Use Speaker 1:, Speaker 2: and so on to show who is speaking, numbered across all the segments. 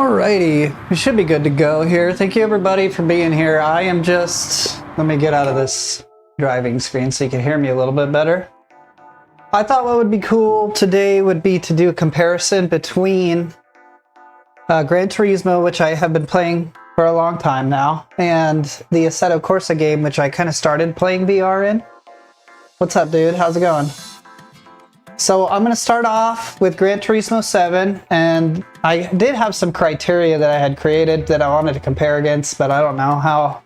Speaker 1: Alrighty, we should be good to go here. Thank you everybody for being here. I am just, let me get out of this driving screen so you can hear me a little bit better. I thought what would be cool today would be to do a comparison between Gran Turismo, which I have been playing for a long time now, and the Assetto Corsa game, which I kind of started playing VR in. What's up, dude? How's it going? So I'm going to start off with Gran Turismo 7, and I did have some criteria that I had created that I wanted to compare against, but I don't know how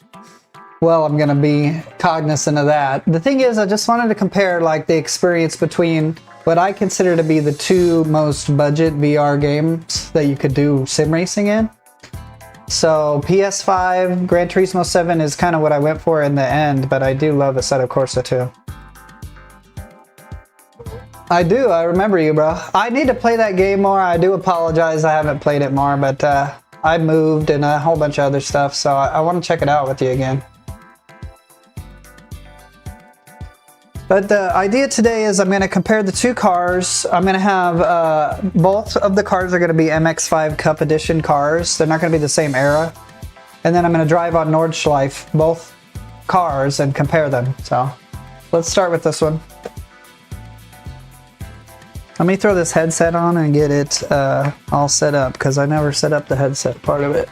Speaker 1: well I'm going to be cognizant of that. The thing is, I just wanted to compare like the experience between what I consider to be the two most budget VR games that you could do sim racing in. So PS5, Gran Turismo 7 is kind of what I went for in the end, but I do love Assetto Corsa too. I do, I remember you, bro. I need to play that game more. I do apologize I haven't played it more, but I moved and a whole bunch of other stuff, so I want to check it out with you again. But the idea today is I'm going to compare the two cars. I'm going to have both of the cars are going to be MX5 Cup Edition cars. They're not going to be the same era. And then I'm going to drive on Nordschleife both cars and compare them. So let's start with this one. Let me throw this headset on and get it all set up, because I never set up the headset part of it.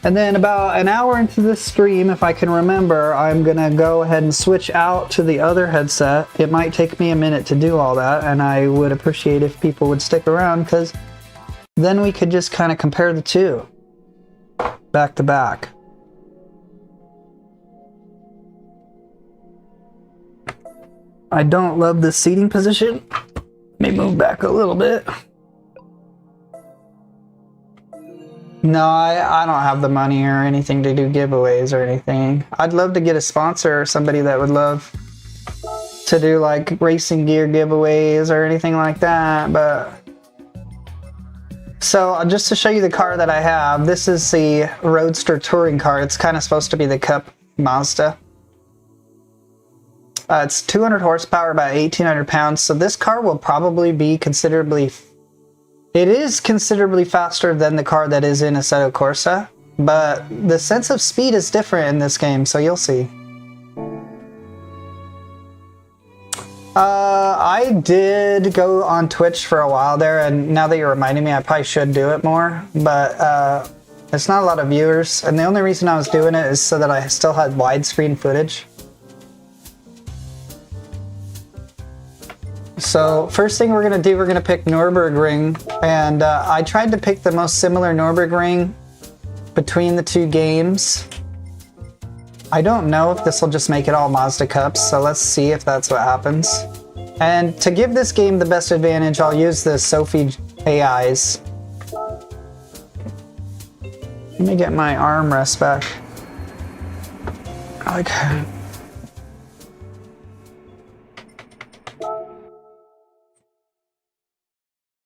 Speaker 1: And then about an hour into this stream, if I can remember, I'm going to go ahead and switch out to the other headset. It might take me a minute to do all that, and I would appreciate if people would stick around, because then we could just kind of compare the two back to back. I don't love this seating position. Let me move back a little bit. No, I don't have the money or anything to do giveaways or anything. I'd love to get a sponsor or somebody that would love to do like racing gear giveaways or anything like that, but... So just to show you the car that I have, this is the Roadster Touring car. It's kind of supposed to be the Cup Mazda. It's 200 horsepower, about 1,800 pounds, so this car will probably be considerably... It is considerably faster than the car that is in Assetto Corsa, but the sense of speed is different in this game, so you'll see. I did go on Twitch for a while there, and now that you're reminding me, I probably should do it more, but it's not a lot of viewers, and the only reason I was doing it is so that I still had widescreen footage. So first thing we're going to do, we're going to pick Nürburgring, and I tried to pick the most similar Nürburgring between the two games. I don't know if this will just make it all Mazda Cups, so let's see if that's what happens. And to give this game the best advantage, I'll use the Sophie AIs. Let me get my armrest back. Okay.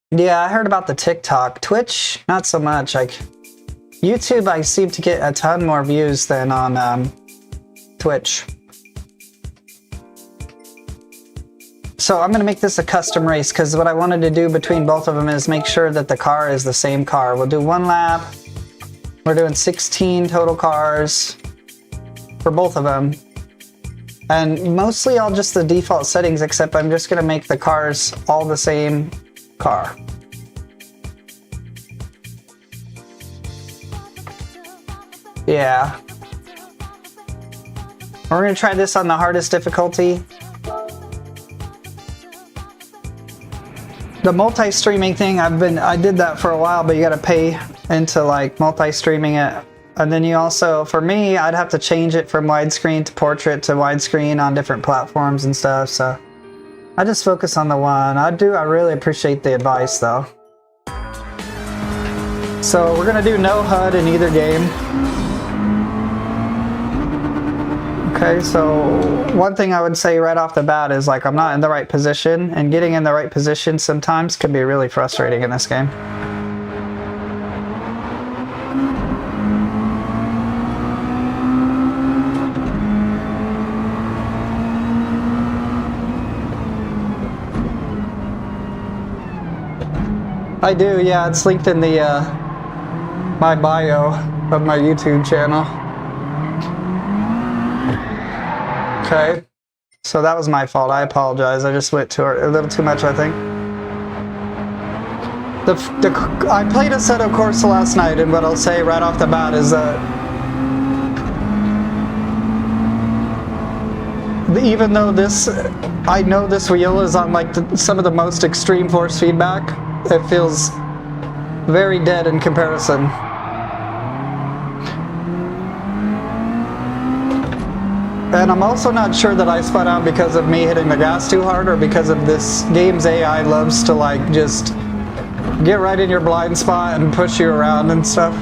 Speaker 1: Yeah, I heard about the TikTok. Twitch, not so much. Like YouTube, I seem to get a ton more views than on Twitch. So I'm going to make this a custom race, because what I wanted to do between both of them is make sure that the car is the same car. We'll do one lap. We're doing 16 total cars for both of them. And mostly all just the default settings, except I'm just going to make the cars all the same car. Yeah. We're going to try this on the hardest difficulty. The multi-streaming thing, I did that for a while, but you got to pay into like multi-streaming it. And then you also, for me, I'd have to change it from widescreen to portrait to widescreen on different platforms and stuff, so I just focus on the one. I really appreciate the advice though. So we're gonna do no HUD in either game. Okay, so one thing I would say right off the bat is like I'm not in the right position, and getting in the right position sometimes can be really frustrating in this game. I do, yeah, it's linked in the my bio of my YouTube channel. Okay, so that was my fault. I apologize. I just went to a little too much, I think. I played Assetto Corsa last night, and what I'll say right off the bat is that even though I know this wheel is on like some of the most extreme force feedback, it feels very dead in comparison. And I'm also not sure that I spun out because of me hitting the gas too hard or because of this game's AI loves to like just get right in your blind spot and push you around and stuff.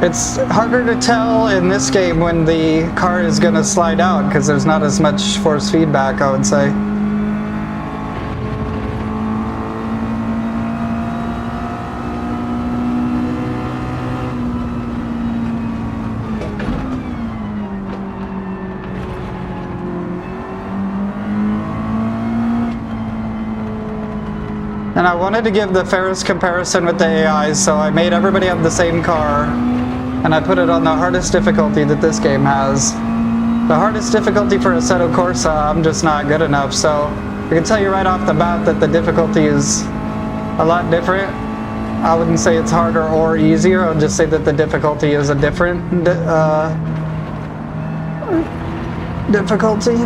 Speaker 1: It's harder to tell in this game when the car is going to slide out because there's not as much force feedback, I would say. And I wanted to give the fairest comparison with the AIs, so I made everybody have the same car. And I put it on the hardest difficulty that this game has. The hardest difficulty for Assetto Corsa, I'm just not good enough, so I can tell you right off the bat that the difficulty is a lot different. I wouldn't say it's harder or easier, I'll just say that the difficulty is a different difficulty.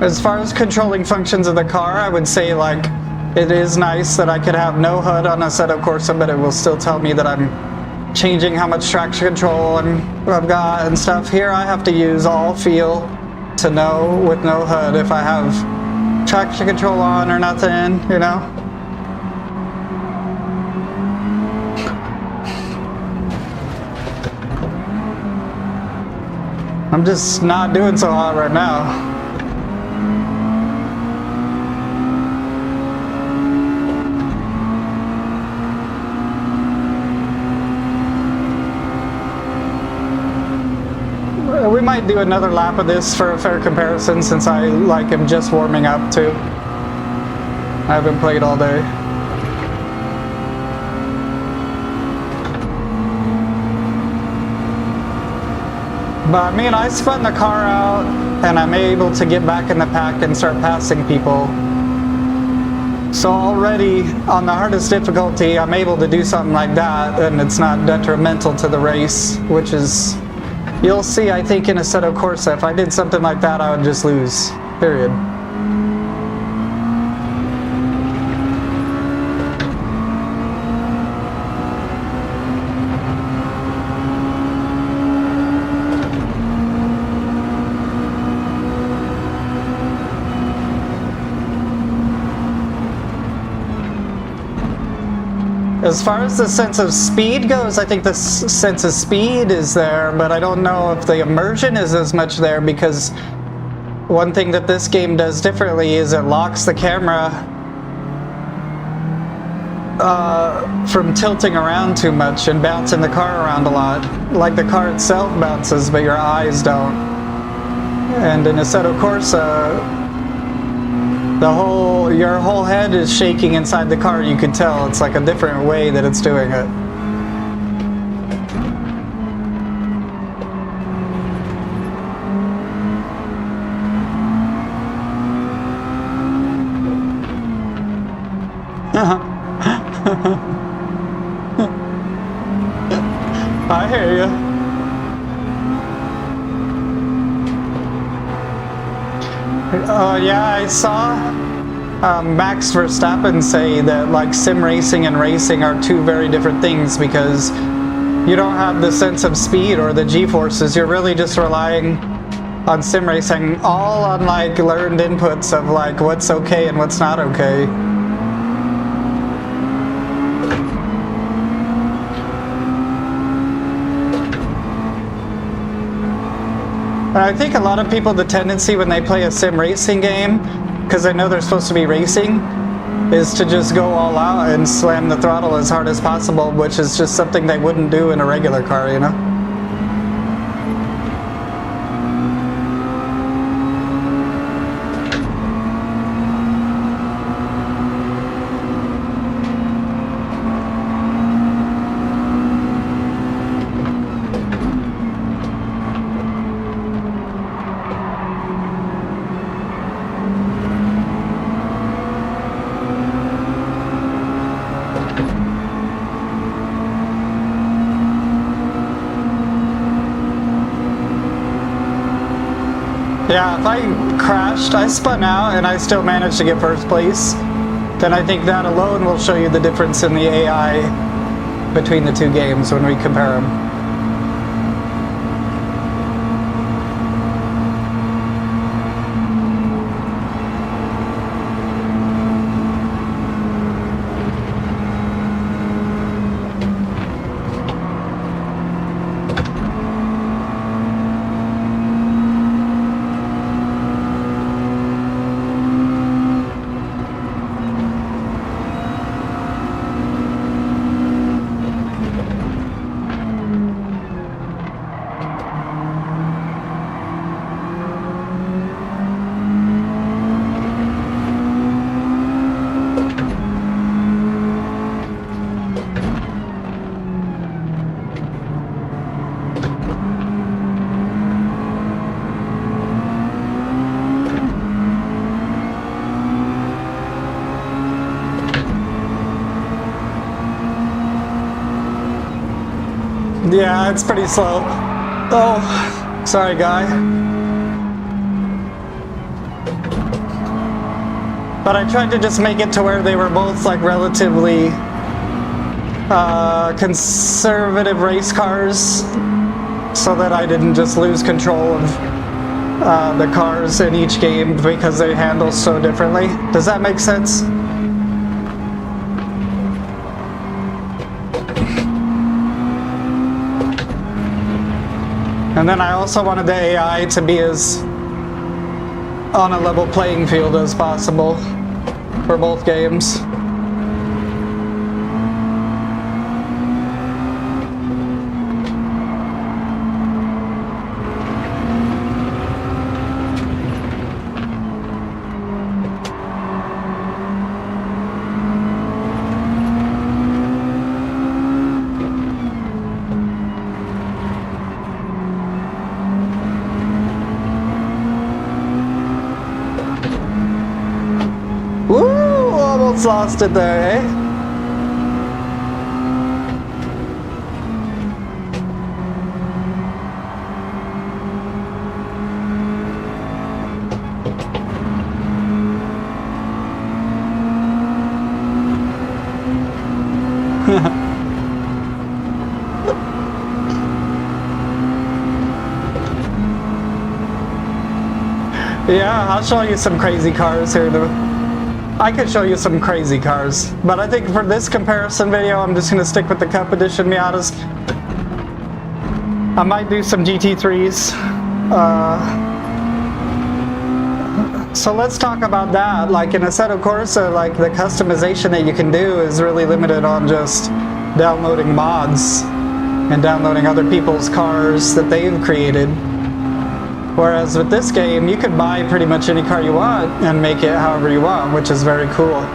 Speaker 1: As far as controlling functions of the car, I would say like it is nice that I could have no HUD on Assetto Corsa, but it will still tell me that I'm changing how much traction control I've got and stuff. Here I have to use all feel to know with no HUD if I have traction control on or nothing, you know? I'm just not doing so hot right now. We might do another lap of this for a fair comparison since I like am just warming up too. I haven't played all day. But I mean, I spun the car out and I'm able to get back in the pack and start passing people. So already on the hardest difficulty, I'm able to do something like that and it's not detrimental to the race, which is, you'll see, I think, in Assetto Corsa, if I did something like that, I would just lose, period. As far as the sense of speed goes, I think the sense of speed is there, but I don't know if the immersion is as much there because one thing that this game does differently is it locks the camera from tilting around too much and bouncing the car around a lot. Like the car itself bounces, but your eyes don't. And in Assetto Corsa, your whole head is shaking inside the car. You could tell it's like a different way that it's doing it. I hear you. Yeah, I saw Max Verstappen say that like sim racing and racing are two very different things because you don't have the sense of speed or the G-forces. You're really just relying on sim racing, all on like learned inputs of like what's okay and what's not okay. And I think a lot of people, the tendency when they play a sim racing game, because they know they're supposed to be racing, is to just go all out and slam the throttle as hard as possible, which is just something they wouldn't do in a regular car, you know? Yeah, if I crashed, I spun out, and I still managed to get first place, then I think that alone will show you the difference in the AI between the two games when we compare them. Yeah, it's pretty slow. Oh, sorry, guy. But I tried to just make it to where they were both like relatively conservative race cars so that I didn't just lose control of the cars in each game because they handle so differently. Does that make sense? And then I also wanted the AI to be as on a level playing field as possible for both games. Woo! Almost lost it there, eh? Yeah, I'll show you some crazy cars here too. I could show you some crazy cars, but I think for this comparison video, I'm just going to stick with the Cup Edition Miatas. I might do some GT3s. So let's talk about that. Like in Assetto Corsa, like the customization that you can do is really limited on just downloading mods and downloading other people's cars that they've created. Whereas with this game, you could buy pretty much any car you want and make it however you want, which is very cool.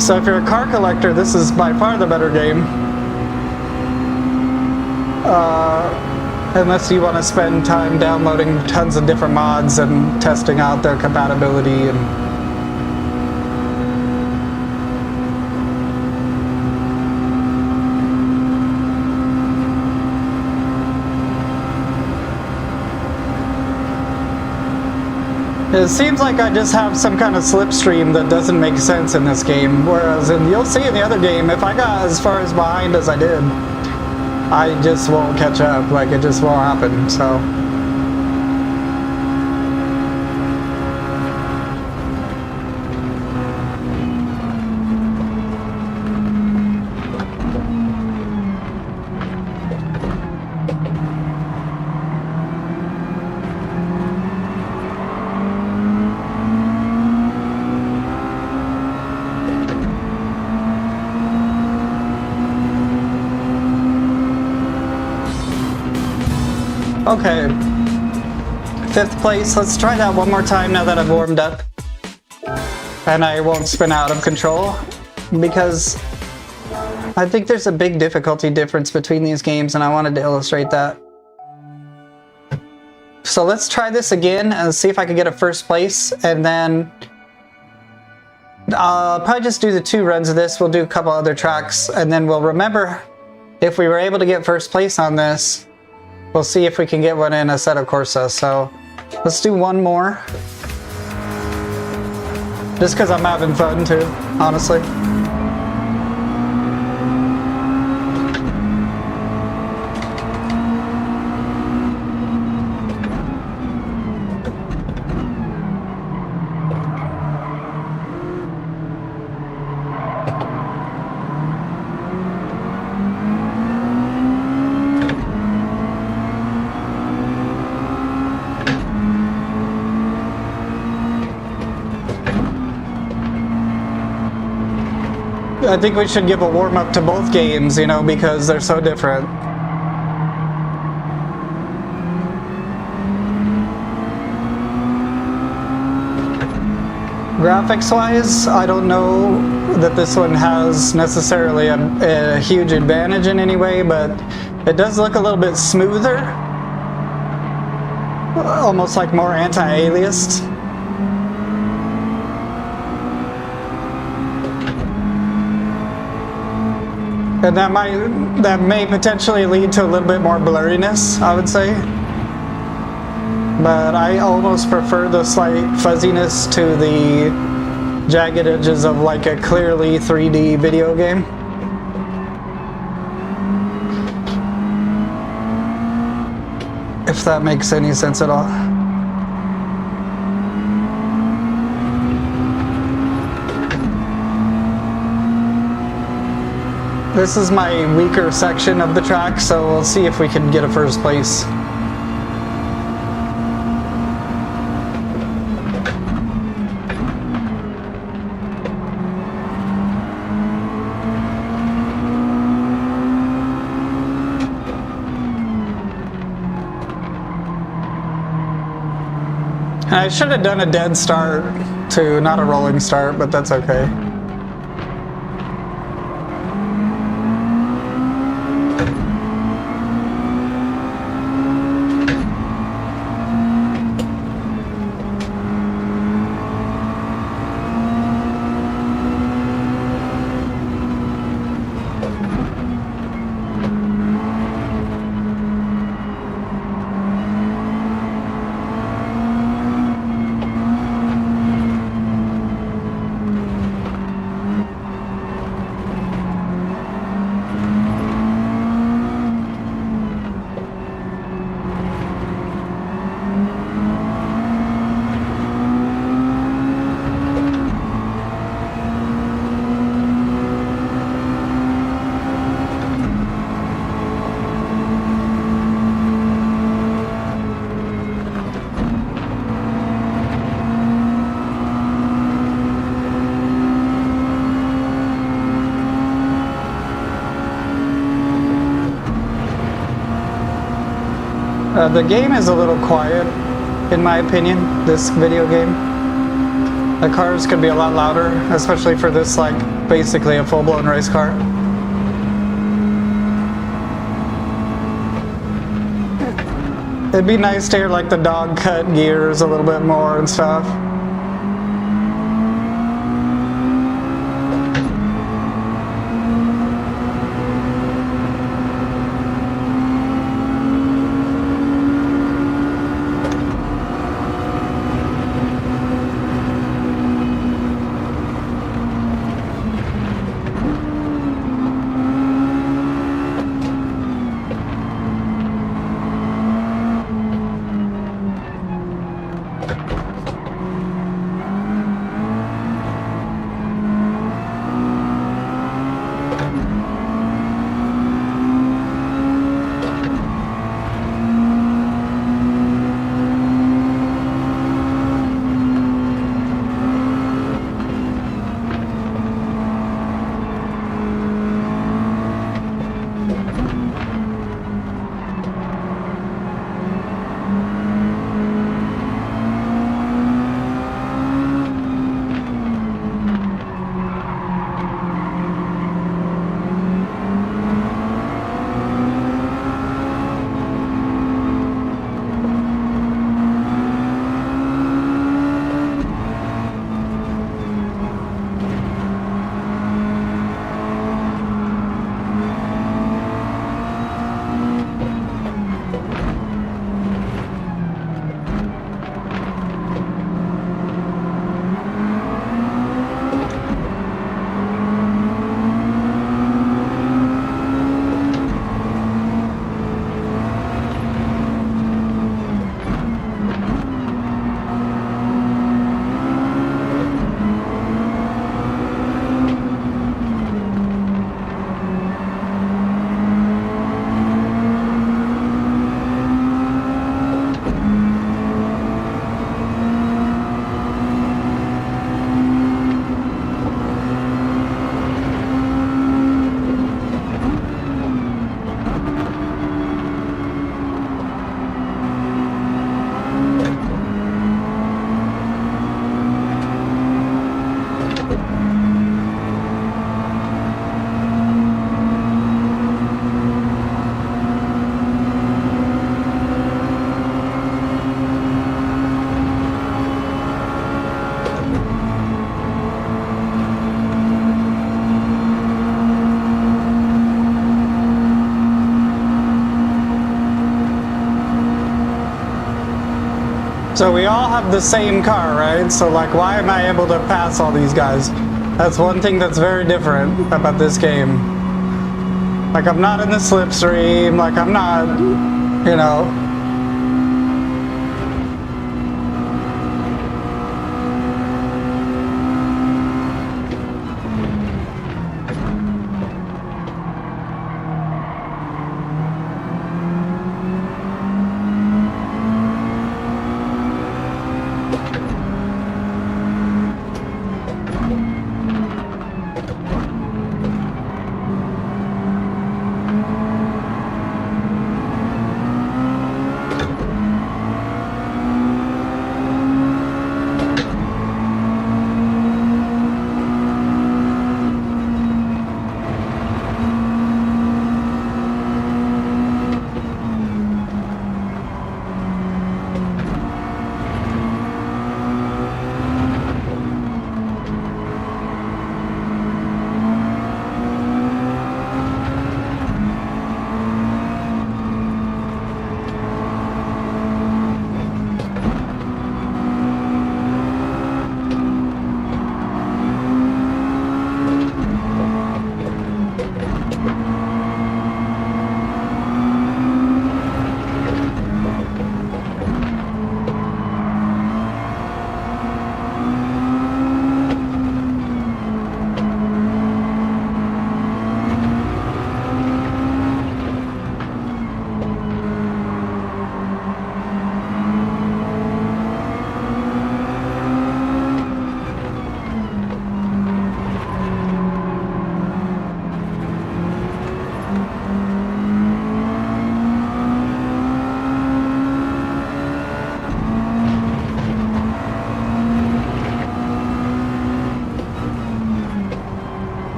Speaker 1: So if you're a car collector, this is by far the better game. Unless you want to spend time downloading tons of different mods and testing out their compatibility and It seems like I just have some kind of slipstream that doesn't make sense in this game, whereas you'll see in the other game, if I got as far as behind as I did, I just won't catch up, like it just won't happen, so. Okay, 5th place. Let's try that one more time now that I've warmed up. And I won't spin out of control, because I think there's a big difficulty difference between these games, and I wanted to illustrate that. So let's try this again and see if I can get a 1st place, and then I'll probably just do the 2 runs of this. We'll do a couple other tracks, and then we'll remember if we were able to get 1st place on this. We'll see if we can get one in Assetto Corsa, so let's do one more. Just because I'm having fun too, honestly. I think we should give a warm-up to both games, you know, because they're so different. Graphics-wise, I don't know that this one has necessarily a huge advantage in any way, but it does look a little bit smoother. Almost like more anti-aliased. And that may potentially lead to a little bit more blurriness, I would say. But I almost prefer the slight fuzziness to the jagged edges of like a clearly 3D video game. If that makes any sense at all. This is my weaker section of the track, so we'll see if we can get a 1st place. I should have done a dead start too, not a rolling start, but that's okay. The game is a little quiet, in my opinion, this video game. The cars could be a lot louder, especially for this, like, basically a full-blown race car. It'd be nice to hear, like, the dog cut gears a little bit more and stuff. So we all have the same car, right? So like, why am I able to pass all these guys? That's one thing that's very different about this game. Like, I'm not in the slipstream, like I'm not, you know.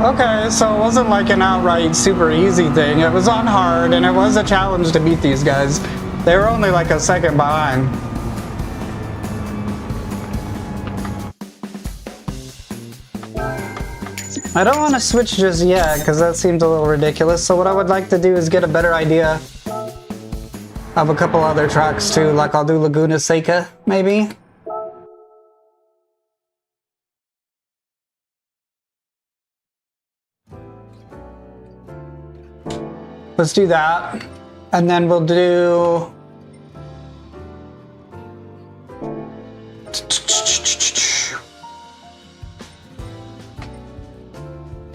Speaker 1: Okay, so it wasn't like an outright super easy thing. It was on hard, and it was a challenge to beat these guys. They were only like a second behind. I don't want to switch just yet, because that seems a little ridiculous. So what I would like to do is get a better idea of a couple other tracks too. Like I'll do Laguna Seca, maybe? Let's do that. And then we'll do...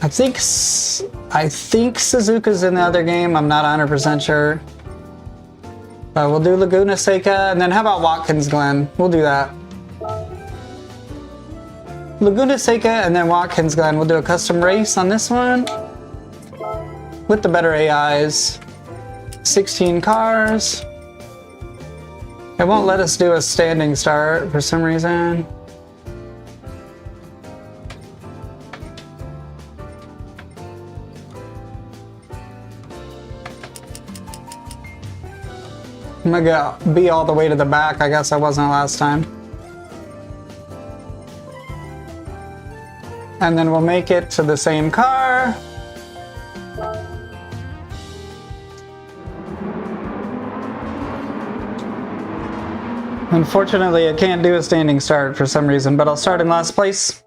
Speaker 1: I think Suzuka's in the other game. I'm not 100% sure. But we'll do Laguna Seca, and then how about Watkins Glen? We'll do that. Laguna Seca and then Watkins Glen. We'll do a custom race on this one with the better AIs. 16 cars. It won't let us do a standing start for some reason. I'm gonna go be all the way to the back. I guess I wasn't last time. And then we'll make it to the same car. Unfortunately, I can't do a standing start for some reason, but I'll start in last place.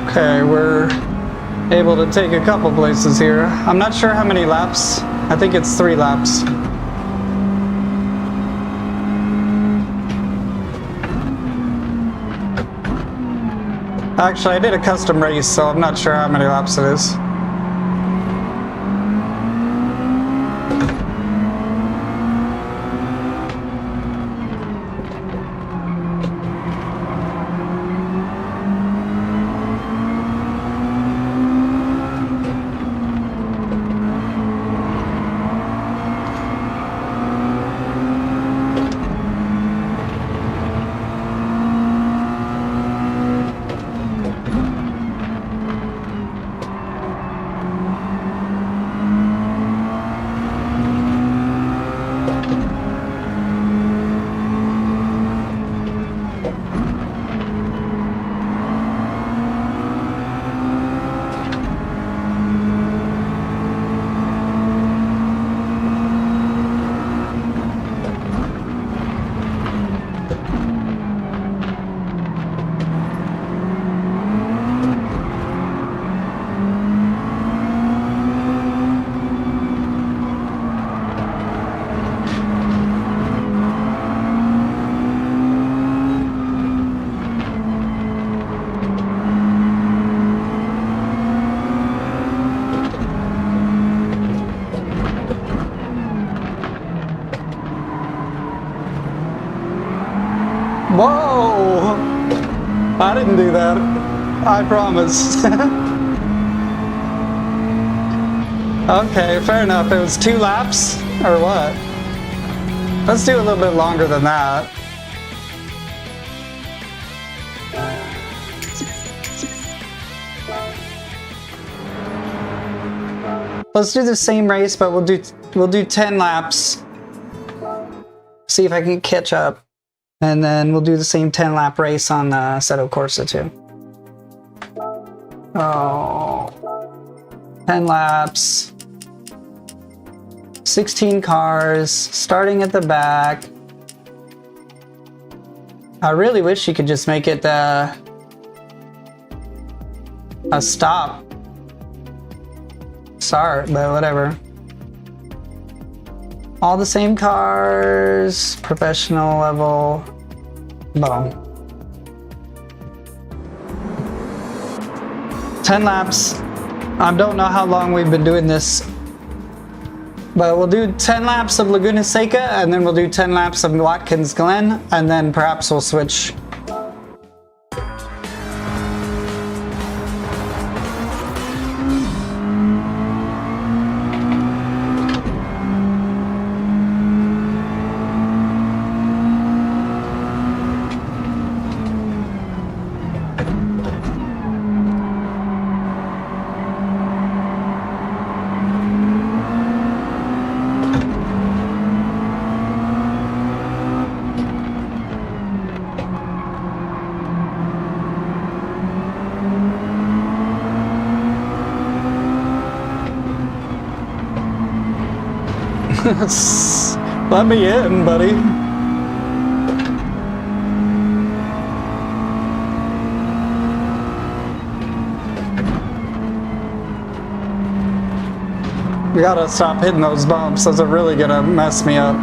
Speaker 1: Okay, we're able to take a couple places here. I'm not sure how many laps. I think it's 3 laps. Actually, I did a custom race, so I'm not sure how many laps it is. Whoa! I didn't do that. I promise. Okay, fair enough. It was 2 laps, or what? Let's do a little bit longer than that. Let's do the same race, but we'll do 10 laps. See if I can catch up. And then we'll do the same 10 lap race on Assetto Corsa too. Oh, 10 laps, 16 cars, starting at the back. I really wish you could just make it a stop. Start, but whatever. All the same cars, professional level. Boom. 10 laps. I don't know how long we've been doing this, but we'll do 10 laps of Laguna Seca, and then we'll do 10 laps of Watkins Glen, and then perhaps we'll switch. Let me in, buddy. We gotta stop hitting those bumps. Those are really gonna mess me up.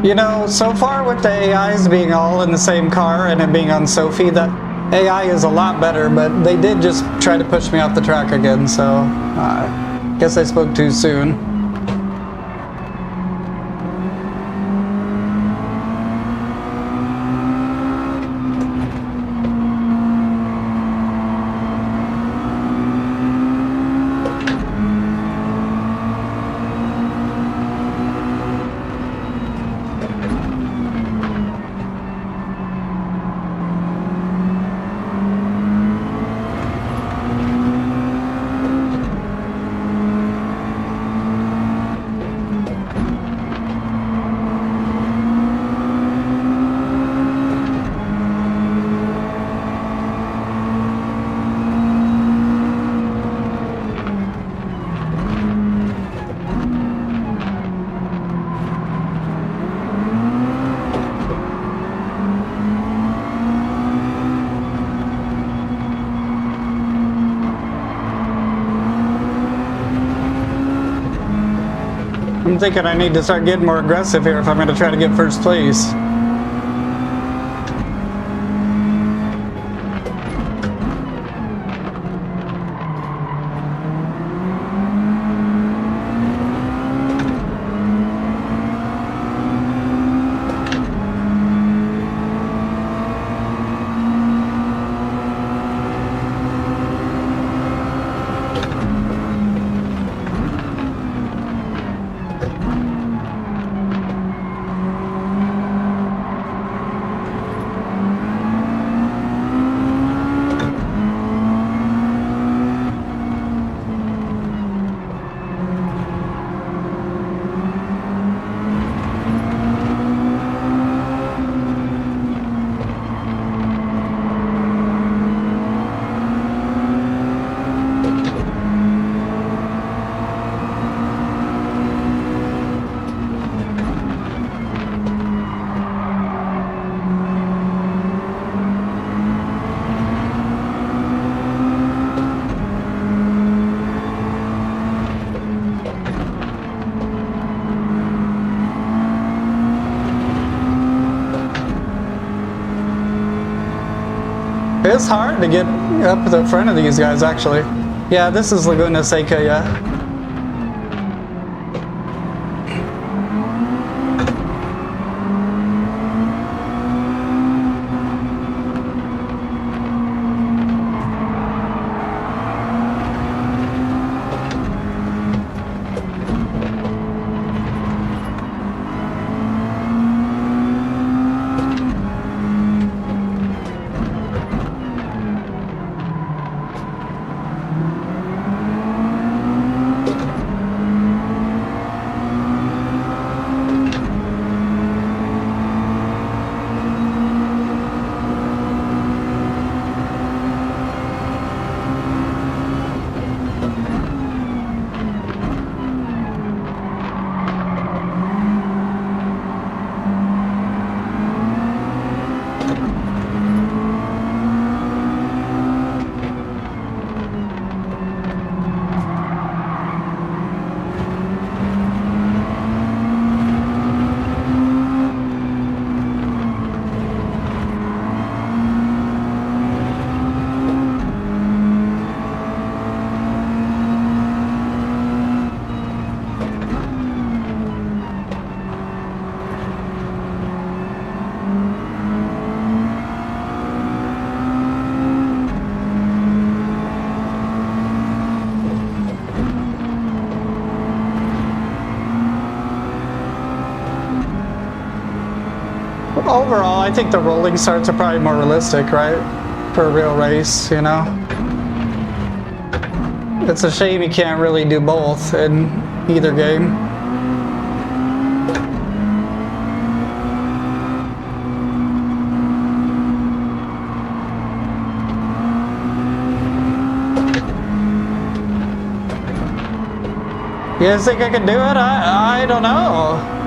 Speaker 1: You know, so far with the AIs being all in the same car and it being on Sophie, the AI is a lot better, but they did just try to push me off the track again, so I guess I spoke too soon. I'm thinking I need to start getting more aggressive here if I'm going to try to get first place. is hard to get up to the front of these guys, actually. Yeah, this is Laguna Seca, yeah. Overall, I think the rolling starts are probably more realistic, right? For a real race, you know? It's a shame you can't really do both in either game. You guys think I can do it? I don't know.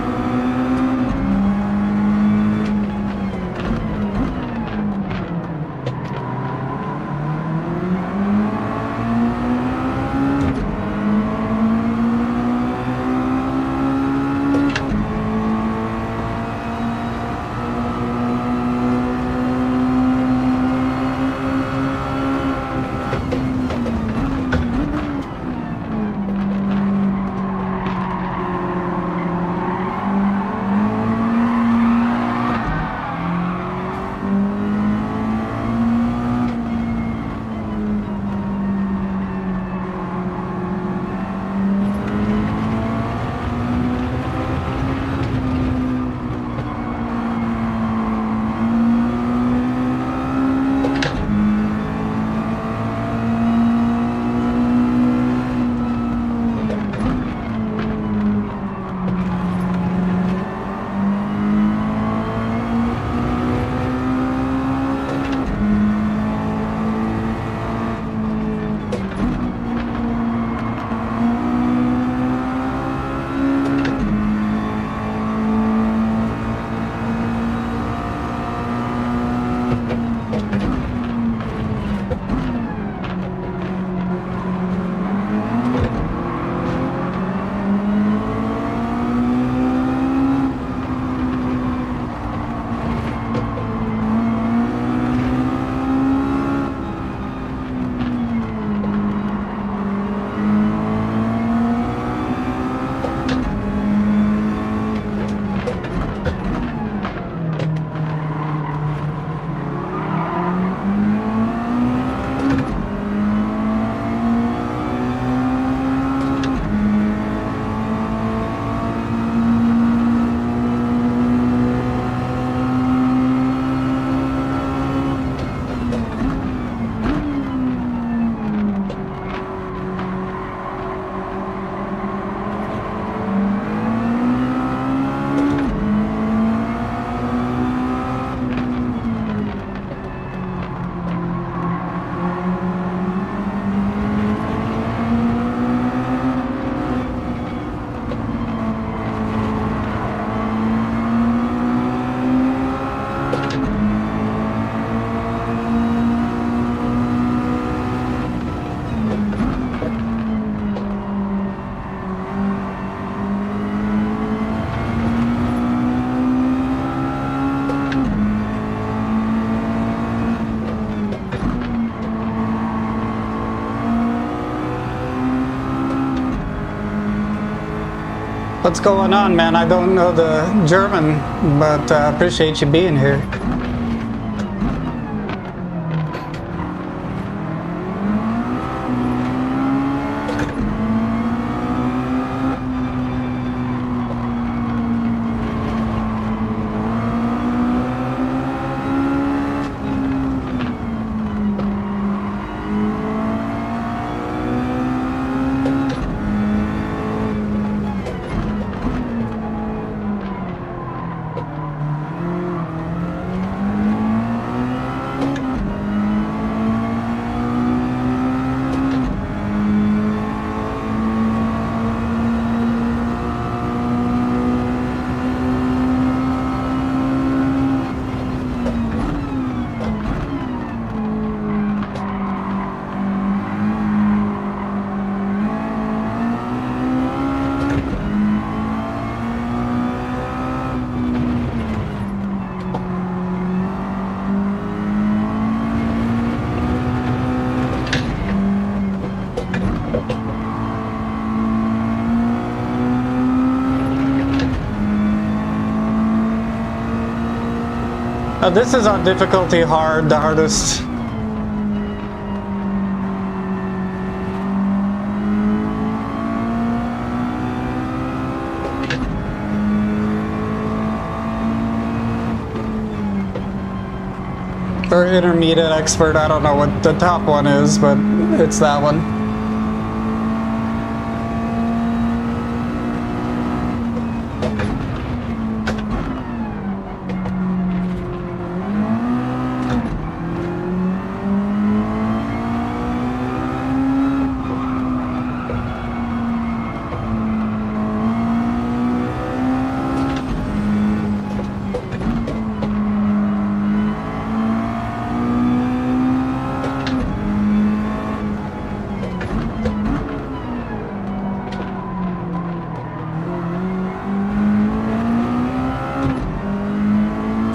Speaker 1: What's going on, man? I don't know the German, but appreciate you being here. This is on difficulty hard, the hardest. Or intermediate expert, I don't know what the top one is, but it's that one.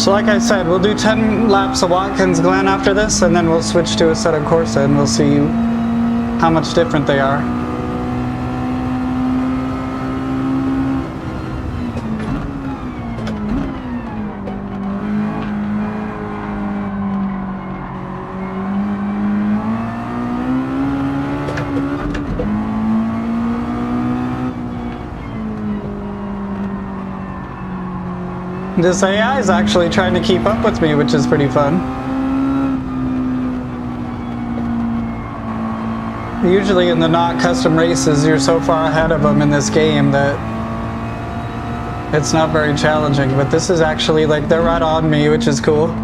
Speaker 1: So like I said, we'll do 10 laps of Watkins Glen after this, and then we'll switch to Assetto Corsa, and we'll see how much different they are. This AI is actually trying to keep up with me, which is pretty fun. Usually in the not custom races, you're so far ahead of them in this game that it's not very challenging, but this is actually like they're right on me, which is cool.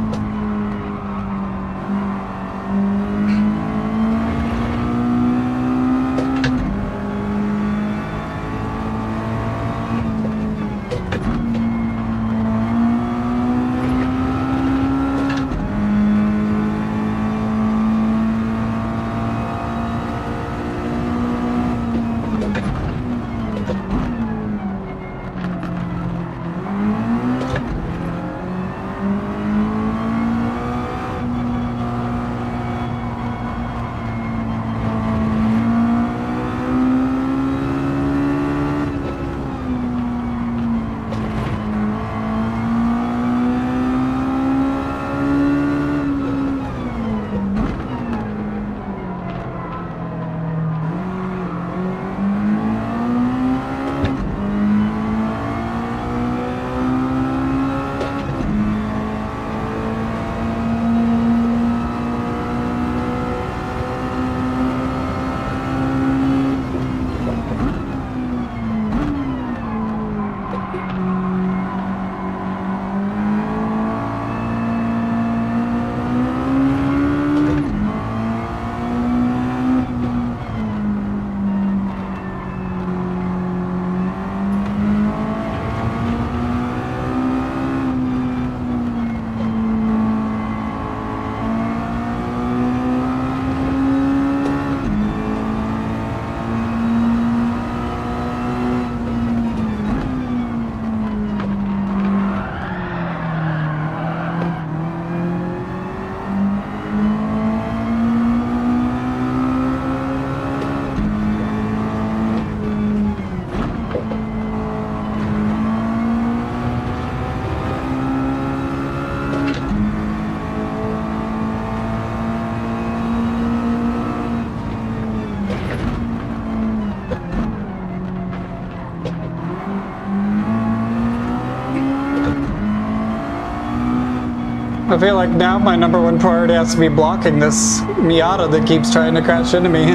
Speaker 1: I feel like now my #1 priority has to be blocking this Miata that keeps trying to crash into me.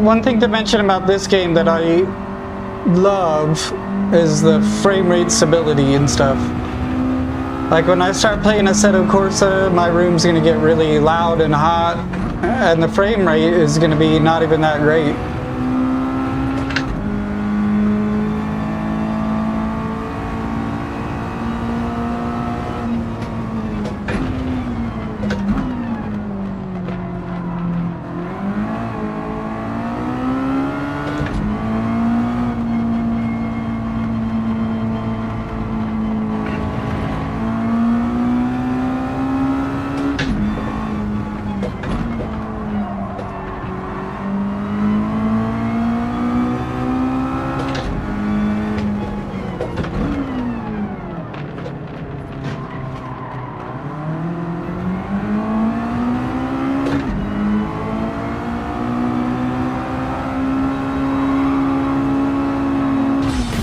Speaker 1: One thing to mention about this game that I love is the frame rate stability and stuff. Like when I start playing Assetto Corsa, my room's gonna get really loud and hot, and the frame rate is gonna be not even that great.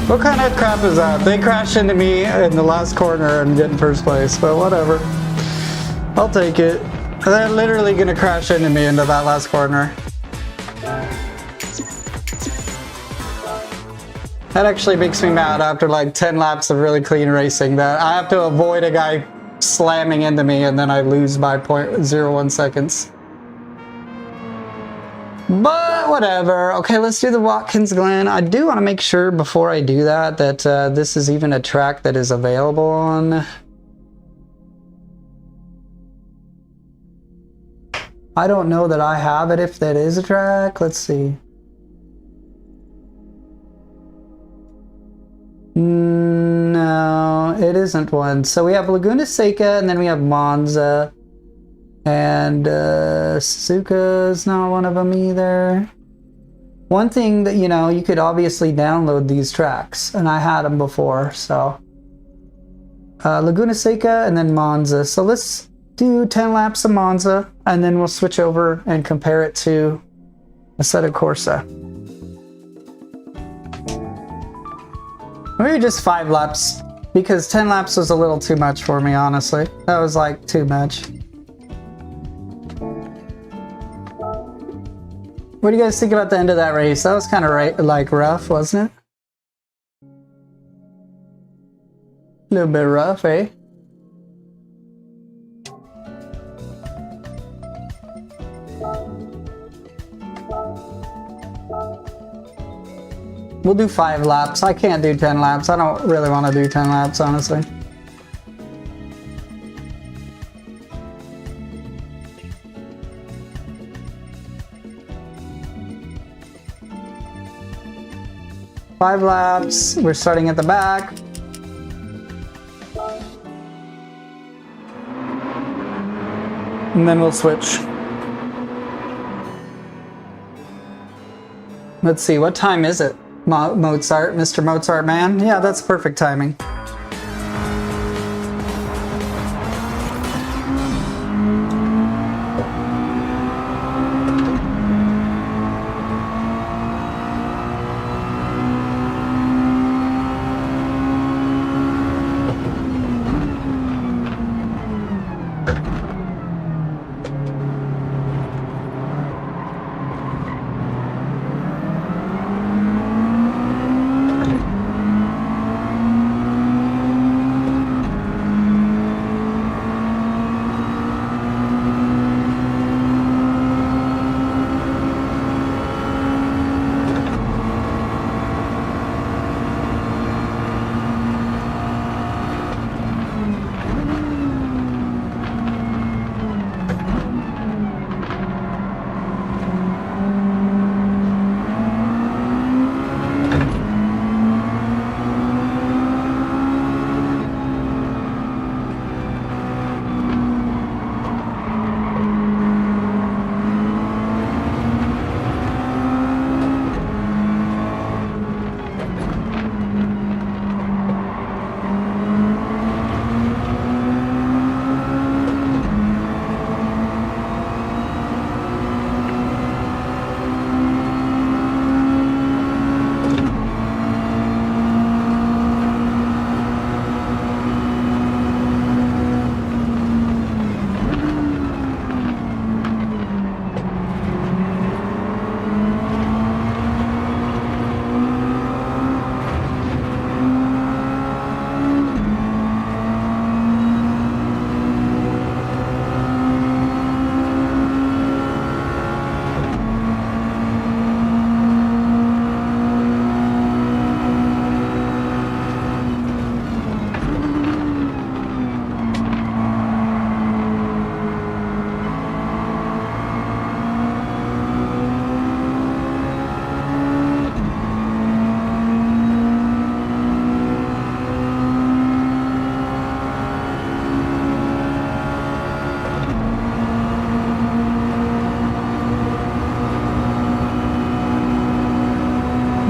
Speaker 1: What kind of crap is that? They crashed into me in the last corner and get in first place, but whatever. I'll take it. They're literally gonna crash into me into that last corner. That actually makes me mad after like 10 laps of really clean racing that I have to avoid a guy slamming into me and then I lose by 0.01 seconds. But whatever. Okay, let's do the Watkins Glen. I do want to make sure before I do that this is even a track that is available on. I don't know that I have it if that is a track. Let's see. No, it isn't one. So we have Laguna Seca and then we have Monza. And Suzuka's not one of them either. One thing that, you know, you could obviously download these tracks, and I had them before, so. Laguna Seca and then Monza. So let's do 10 laps of Monza, and then we'll switch over and compare it to Assetto Corsa. Maybe just 5 laps, because 10 laps was a little too much for me, honestly. That was like too much. What do you guys think about the end of that race? That was kind of like rough, wasn't it? A little bit rough, eh? We'll do 5 laps. I can't do 10 laps. I don't really want to do 10 laps, honestly. Five laps. We're starting at the back. And then we'll switch. Let's see, what time is it? Mozart, Mr. Mozart man? Yeah, that's perfect timing.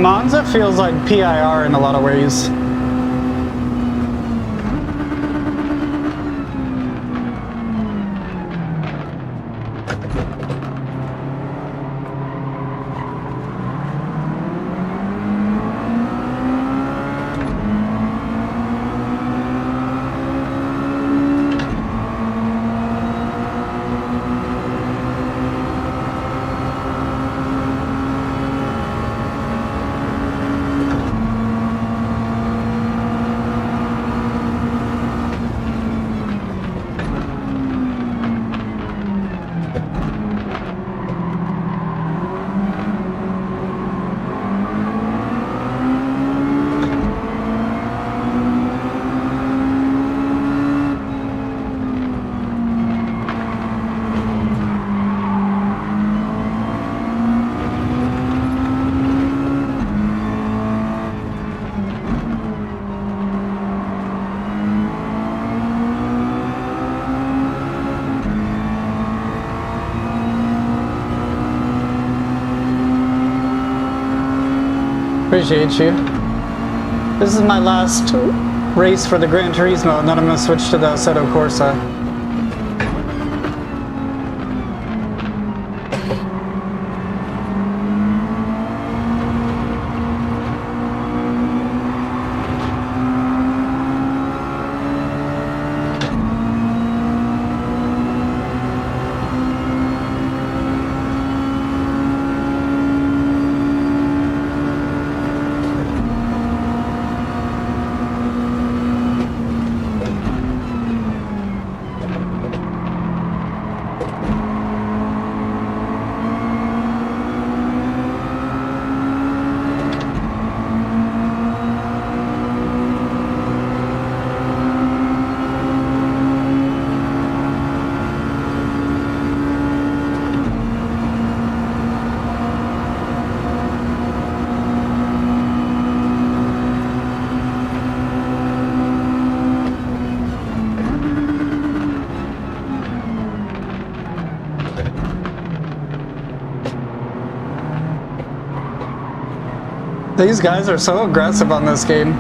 Speaker 1: Monza feels like PIR in a lot of ways. Appreciate you. This is my last race for the Gran Turismo, and then I'm going to switch to the Assetto Corsa. These guys are so aggressive on this game.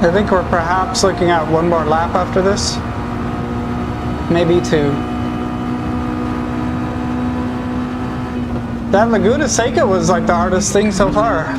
Speaker 1: I think we're perhaps looking at one more lap after this. Maybe two. That Laguna Seca was like the hardest thing so far.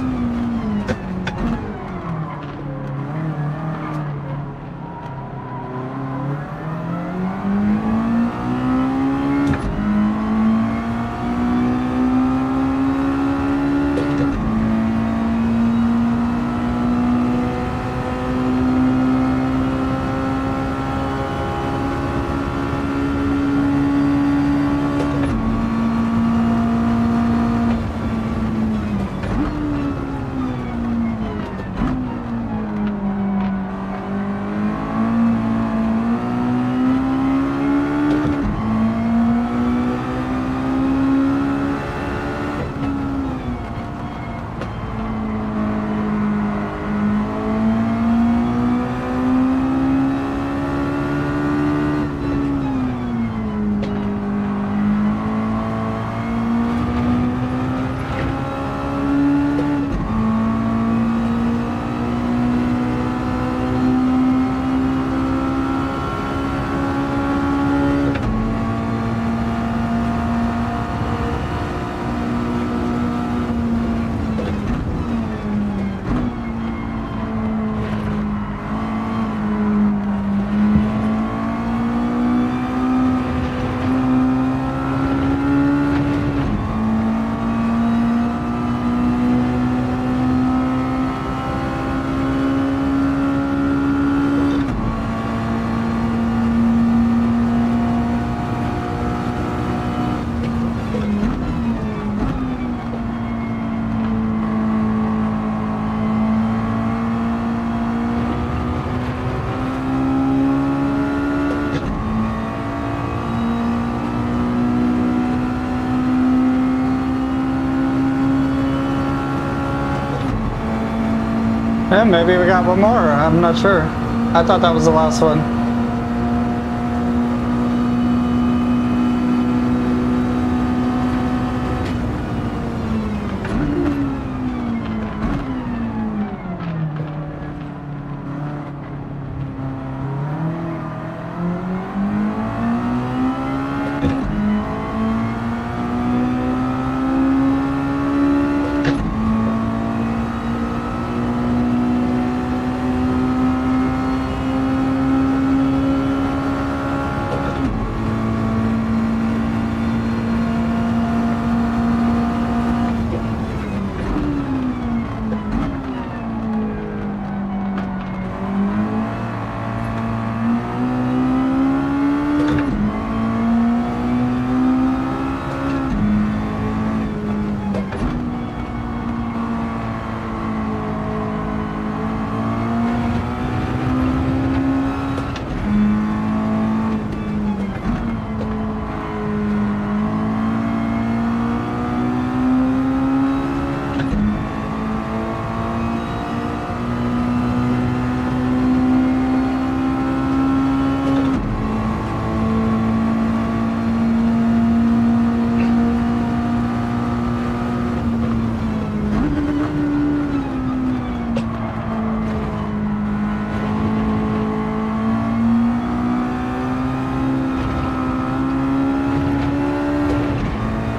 Speaker 1: Yeah, maybe we got one more. I'm not sure. I thought that was the last one.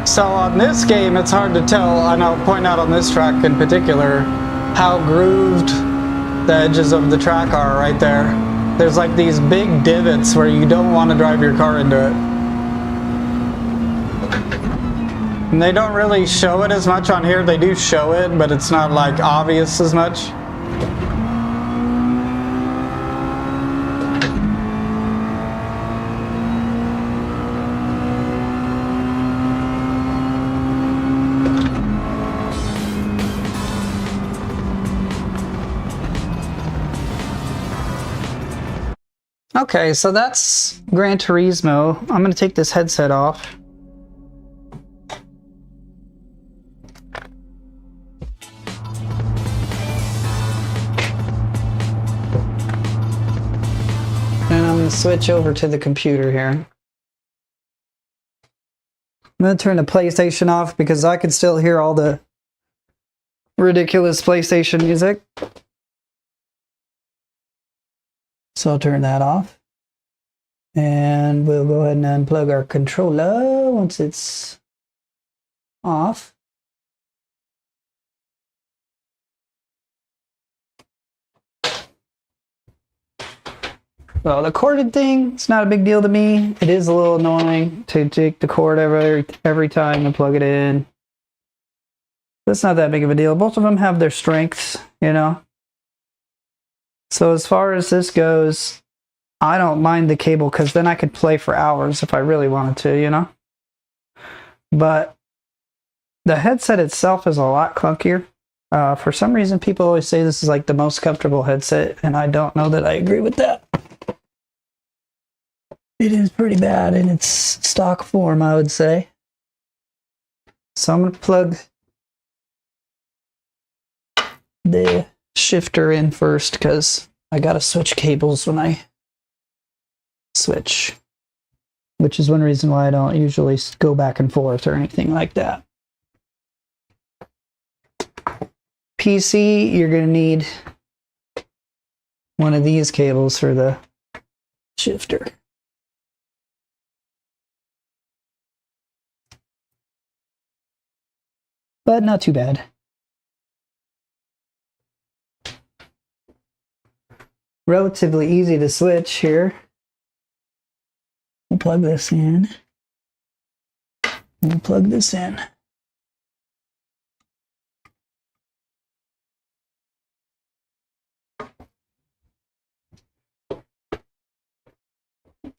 Speaker 1: So on this game, it's hard to tell, and I'll point out on this track in particular, how grooved the edges of the track are right there. There's like these big divots where you don't want to drive your car into it. And they don't really show it as much on here. They do show it, but it's not like obvious as much. Okay, so that's Gran Turismo. I'm going to take this headset off. And I'm going to switch over to the computer here. I'm going to turn the PlayStation off because I can still hear all the ridiculous PlayStation music. So I'll turn that off. And we'll go ahead and unplug our controller once it's off. Well, the corded thing, it's not a big deal to me. It is a little annoying to take the cord every time and plug it in. That's not that big of a deal. Both of them have their strengths, you know. So as far as this goes, I don't mind the cable because then I could play for hours if I really wanted to, you know. But the headset itself is a lot clunkier. For some reason, people always say this is like the most comfortable headset, and I don't know that I agree with that. It is pretty bad in its stock form, I would say. So I'm going to plug the shifter in first because I got to switch cables when I switch, which is one reason why I don't usually go back and forth or anything like that. PC, you're going to need one of these cables for the shifter. But not too bad. Relatively easy to switch here. We'll plug this in. We'll plug this in.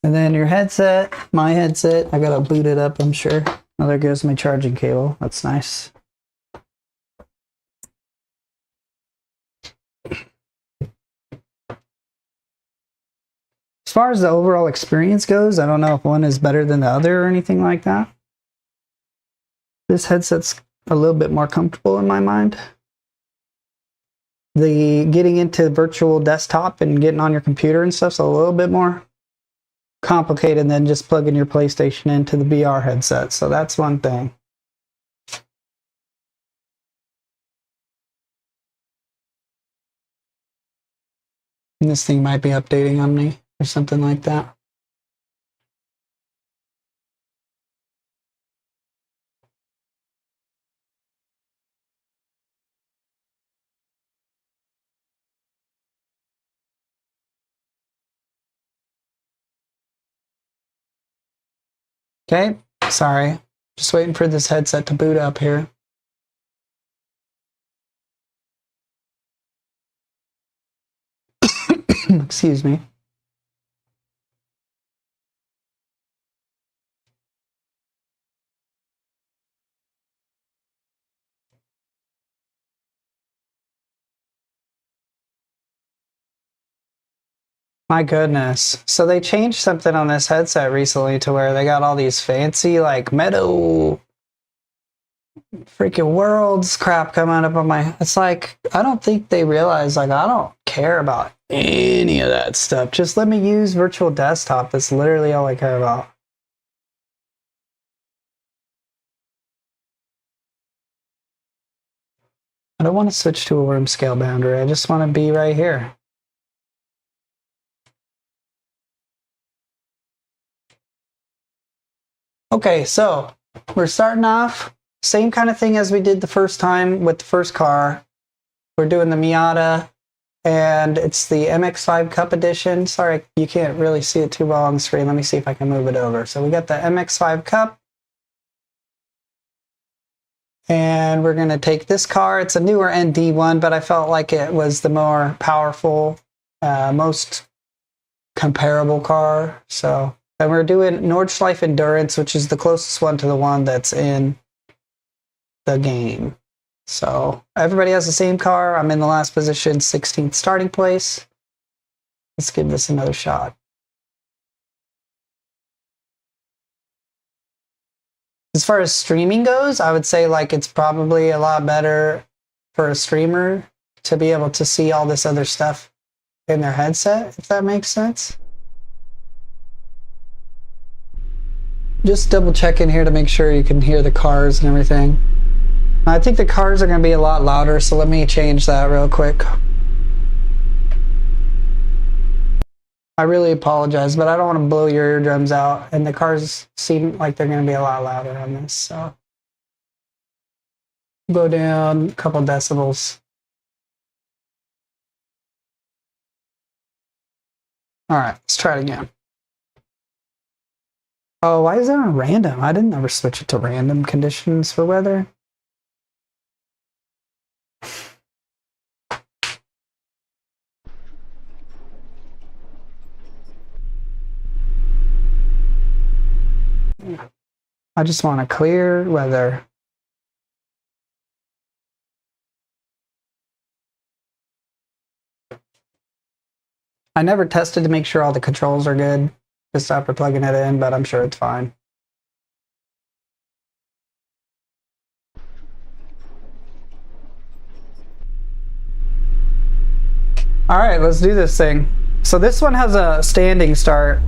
Speaker 1: And then your headset, my headset, I gotta boot it up, I'm sure. Oh, there goes my charging cable. That's nice. As far as the overall experience goes, I don't know if one is better than the other or anything like that. This headset's a little bit more comfortable in my mind. the getting into virtual desktop and getting on your computer and stuff's a little bit more complicated than just plugging your PlayStation into the VR headset. So that's one thing. And this thing might be updating on me or something like that. Okay, sorry. Just waiting for this headset to boot up here. Excuse me. My goodness. So they changed something on this headset recently to where they got all these fancy, like, meadow freaking worlds crap coming up on my... It's like, I don't think they realize, like, I don't care about any of that stuff. Just let me use virtual desktop. That's literally all I care about. I don't want to switch to a room scale boundary. I just want to be right here. Okay, so we're starting off same kind of thing as we did the first time with the first car. We're doing the Miata, and it's the MX-5 Cup edition. Sorry, you can't really see it too well on the screen. Let me see if I can move it over. So we got the MX-5 Cup, and we're going to take this car. It's a newer ND one, but I felt like it was the more powerful, most comparable car. So, and we're doing Nordschleife Endurance, which is the closest one to the one that's in the game. So everybody has the same car. I'm in the last position, 16th starting place. Let's give this another shot. As far as streaming goes, I would say like it's probably a lot better for a streamer to be able to see all this other stuff in their headset, if that makes sense. Just double checking here to make sure you can hear the cars and everything. I think the cars are going to be a lot louder, so let me change that real quick. I really apologize, but I don't want to blow your eardrums out, and the cars seem like they're going to be a lot louder on this, so. Go down a couple decibels. All right, let's try it again. Oh, why is that on random? I didn't ever switch it to random conditions for weather. I just want a clear weather. I never tested to make sure all the controls are good just after plugging it in, but I'm sure it's fine. All right, let's do this thing. So this one has a standing start.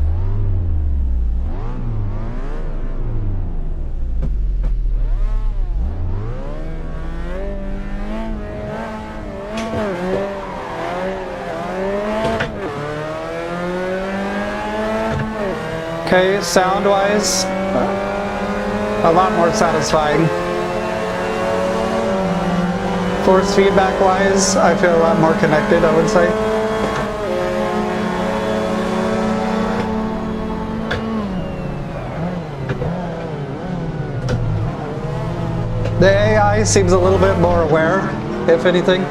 Speaker 1: Okay, sound-wise, a lot more satisfying. Force feedback-wise, I feel a lot more connected, I would say. The AI seems a little bit more aware, if anything.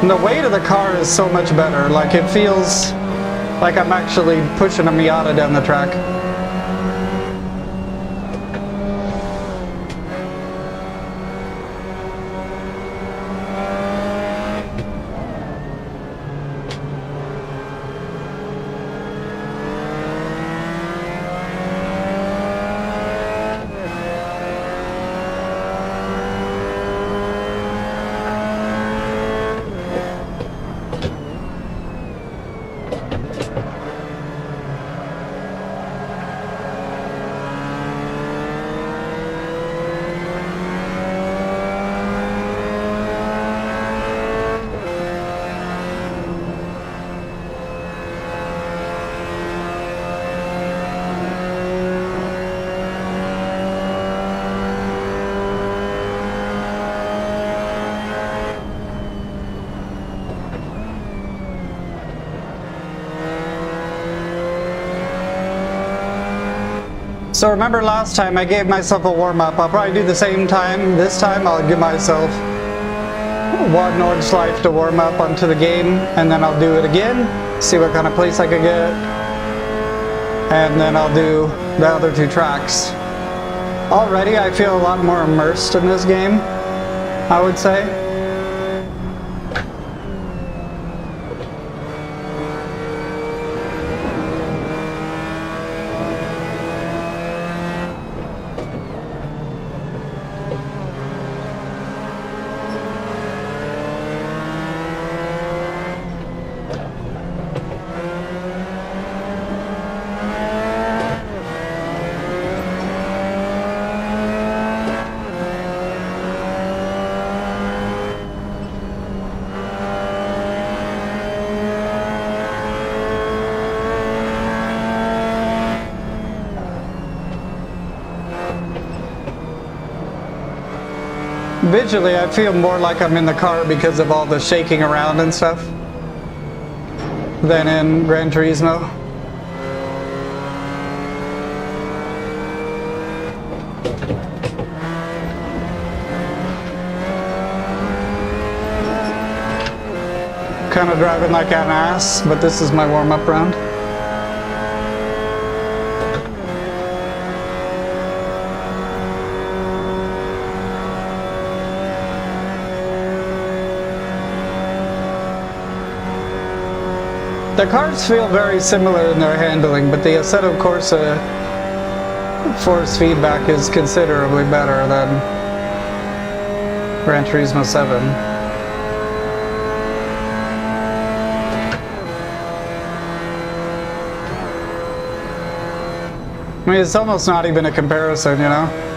Speaker 1: And the weight of the car is so much better. Like, it feels like I'm actually pushing a Miata down the track. So remember last time I gave myself a warm-up. I'll probably do the same time. This time I'll give myself 1 orange life to warm up onto the game, and then I'll do it again, see what kind of place I can get, and then I'll do the other 2 tracks. Already I feel a lot more immersed in this game, I would say. Visually, I feel more like I'm in the car because of all the shaking around and stuff than in Gran Turismo. Kind of driving like an ass, but this is my warm-up round. The cars feel very similar in their handling, but the Assetto Corsa force feedback is considerably better than Gran Turismo 7. I mean, it's almost not even a comparison, you know?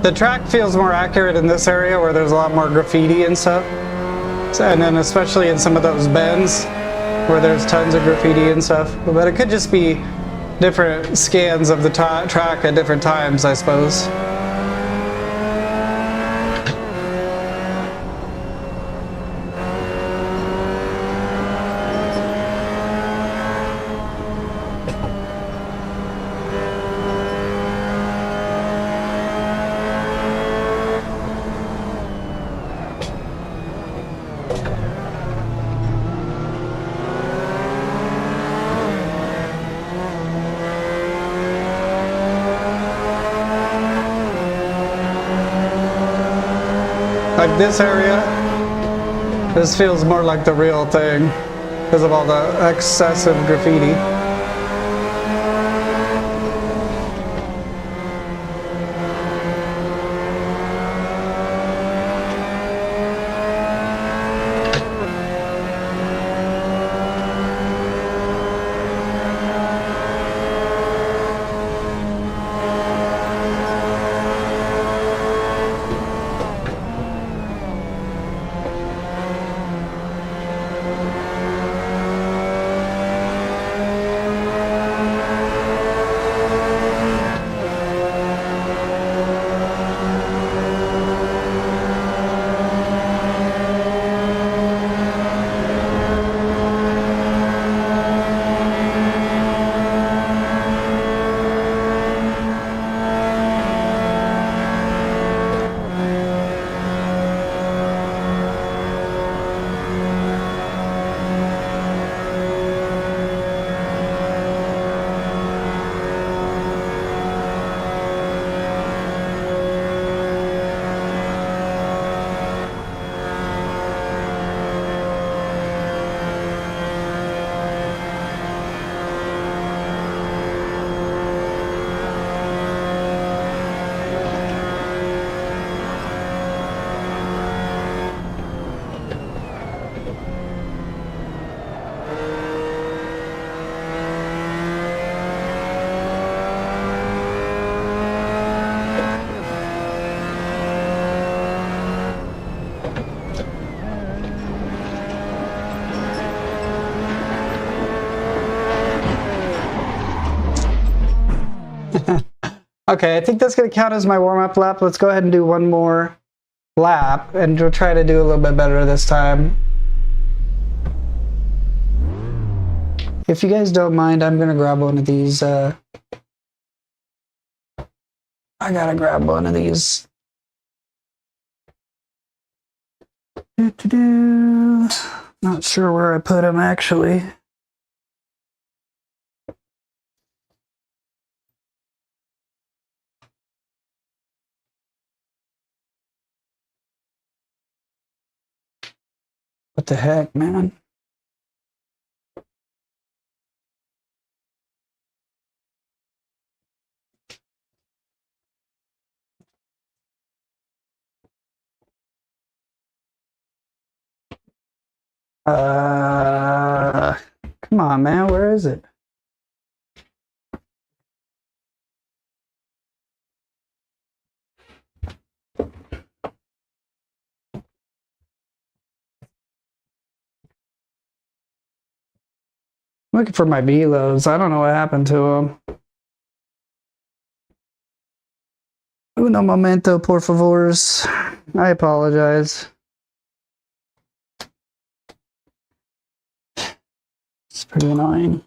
Speaker 1: The track feels more accurate in this area where there's a lot more graffiti and stuff. And then especially in some of those bends where there's tons of graffiti and stuff. But it could just be different scans of the track at different times, I suppose. Like this area, this feels more like the real thing because of all the excessive graffiti. Okay, I think that's going to count as my warm-up lap. Let's go ahead and do one more lap, and we'll try to do a little bit better this time. If you guys don't mind, I'm going to grab one of these. I gotta grab one of these. Not sure where I put them, actually. What the heck, man? Come on, man, where is it? Looking for my velos. I don't know what happened to them. Uno momento, por favors. I apologize. It's pretty annoying.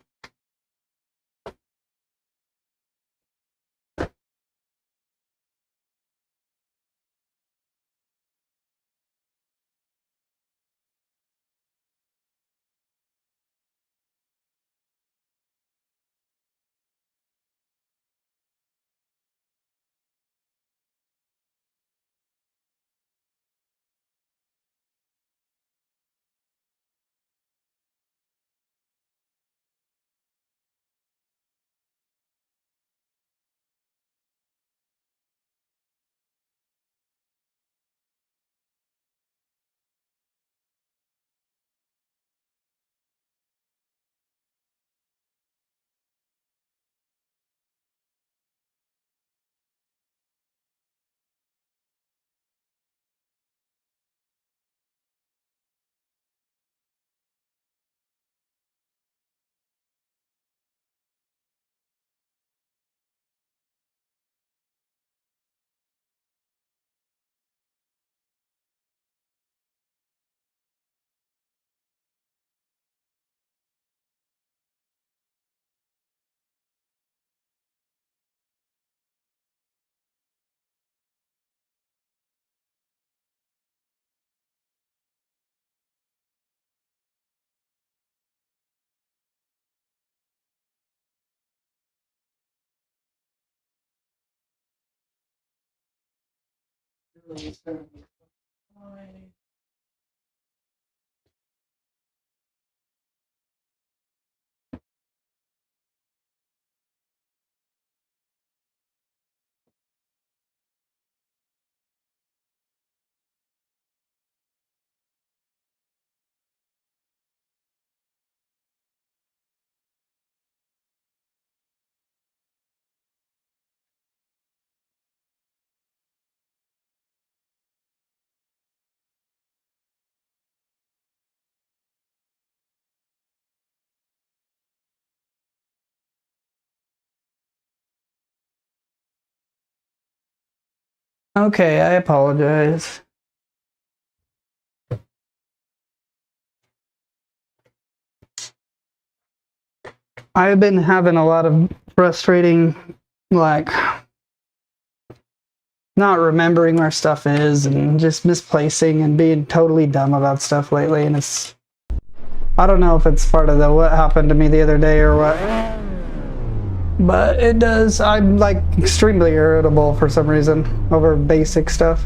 Speaker 1: Okay, I apologize. I've been having a lot of frustrating, like, not remembering where stuff is and just misplacing and being totally dumb about stuff lately, and it's, I don't know if it's part of the what happened to me the other day or what, but it does. I'm like extremely irritable for some reason over basic stuff.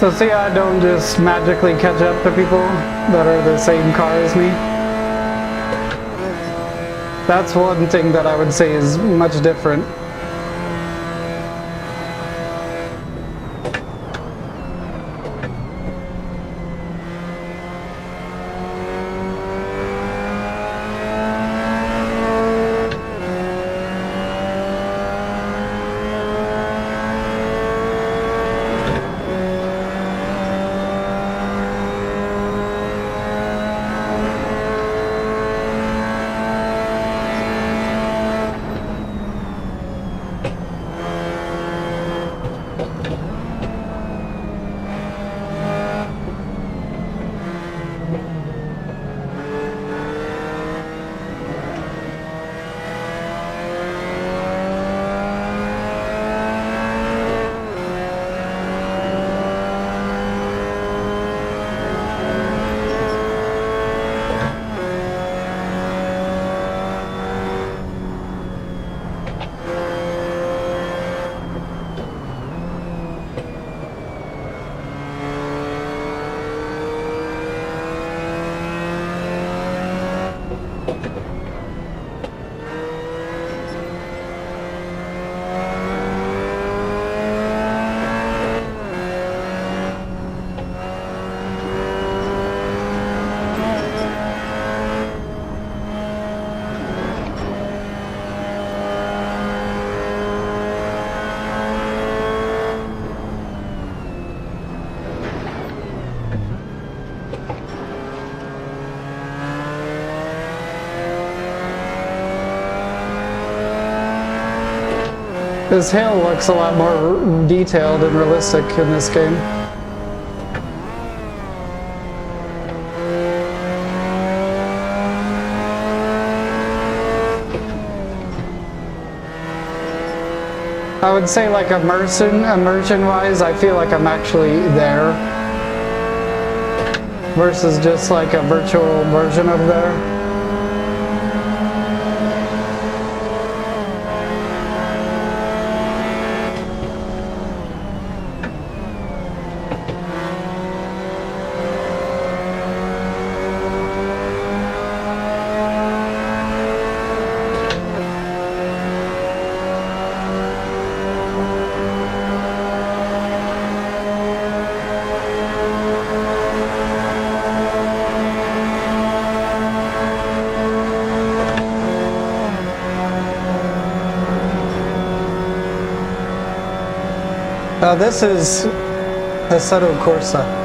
Speaker 1: So see how I don't just magically catch up to people that are the same car as me? That's one thing that I would say is much different. This hill looks a lot more detailed and realistic in this game. I would say like immersion wise, I feel like I'm actually there versus just like a virtual version of there. This is Assetto Corsa.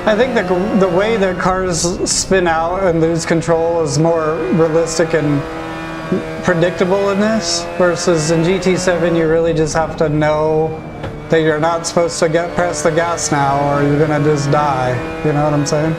Speaker 1: I think the way that cars spin out and lose control is more realistic and predictable in this, versus in GT7 you really just have to know that you're not supposed to press the gas now or you're gonna just die. You know what I'm saying?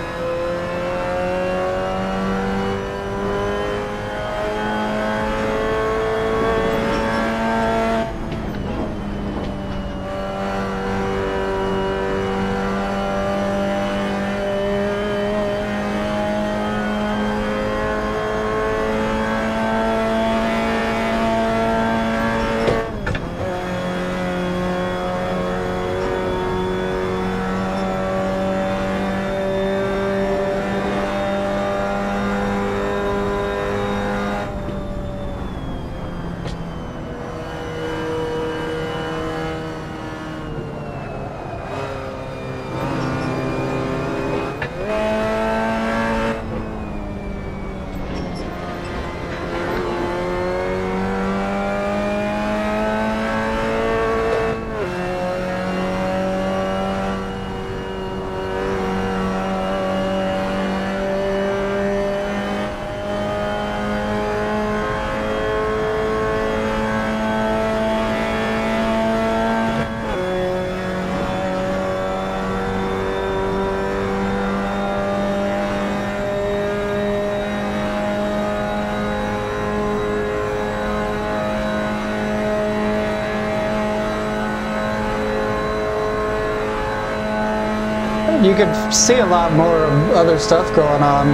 Speaker 1: You could see a lot more of other stuff going on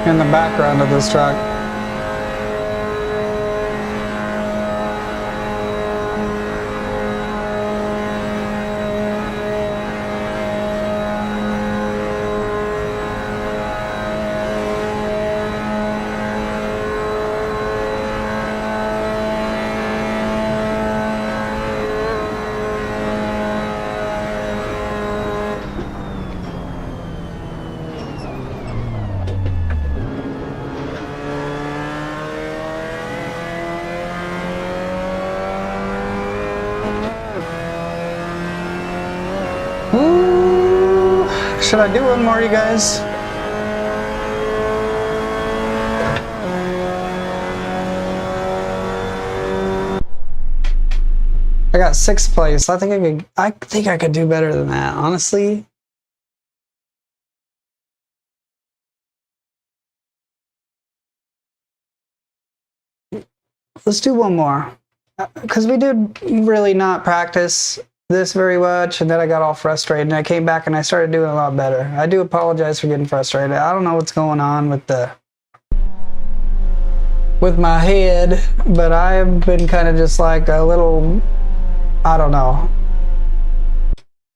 Speaker 1: in the background of this track. Should I do one more, you guys? I got 6th place. I think I could do better than that, honestly. Let's do one more. Because we did really not practice this very much, and then I got all frustrated, and I came back and I started doing a lot better. I do apologize for getting frustrated. I don't know what's going on with my head, but I've been kind of just like a little, I don't know,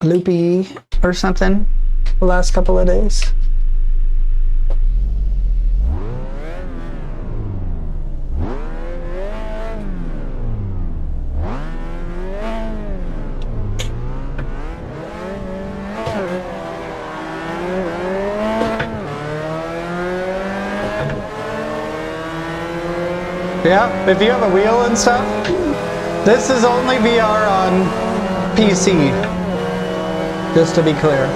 Speaker 1: loopy or something the last couple of days. Yeah, if you have a wheel and stuff, this is only VR on PC, just to be clear.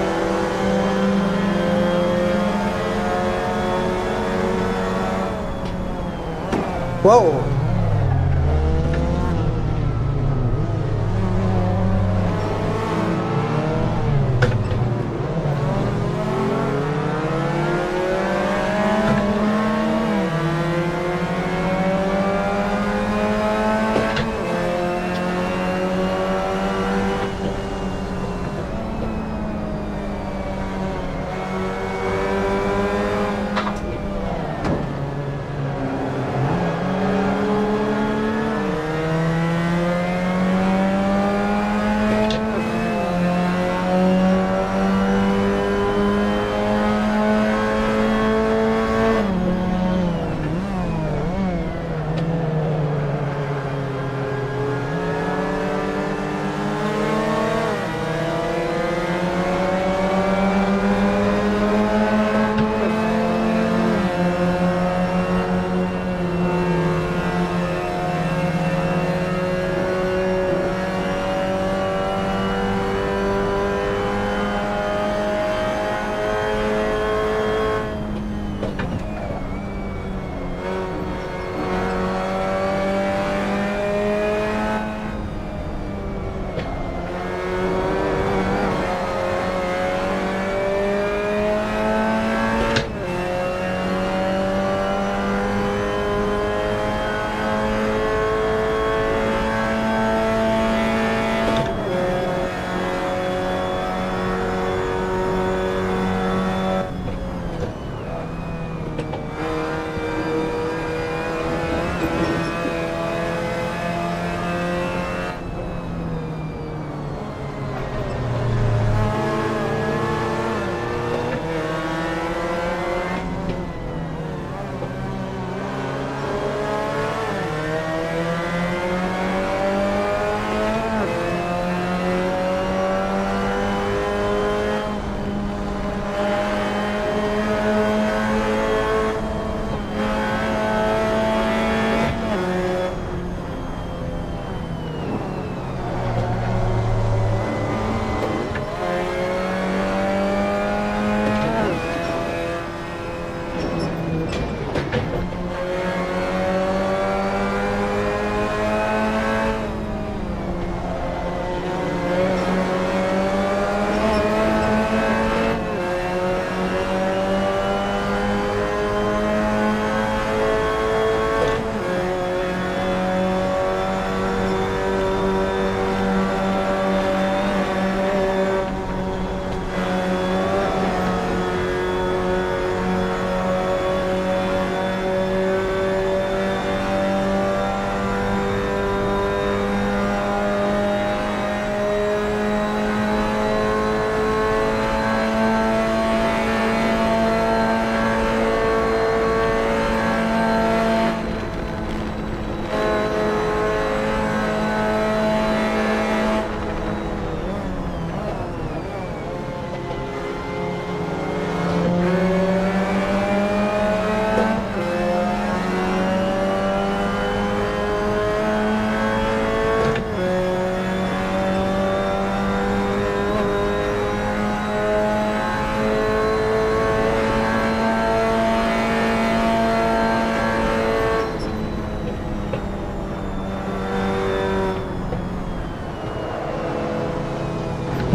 Speaker 1: Whoa.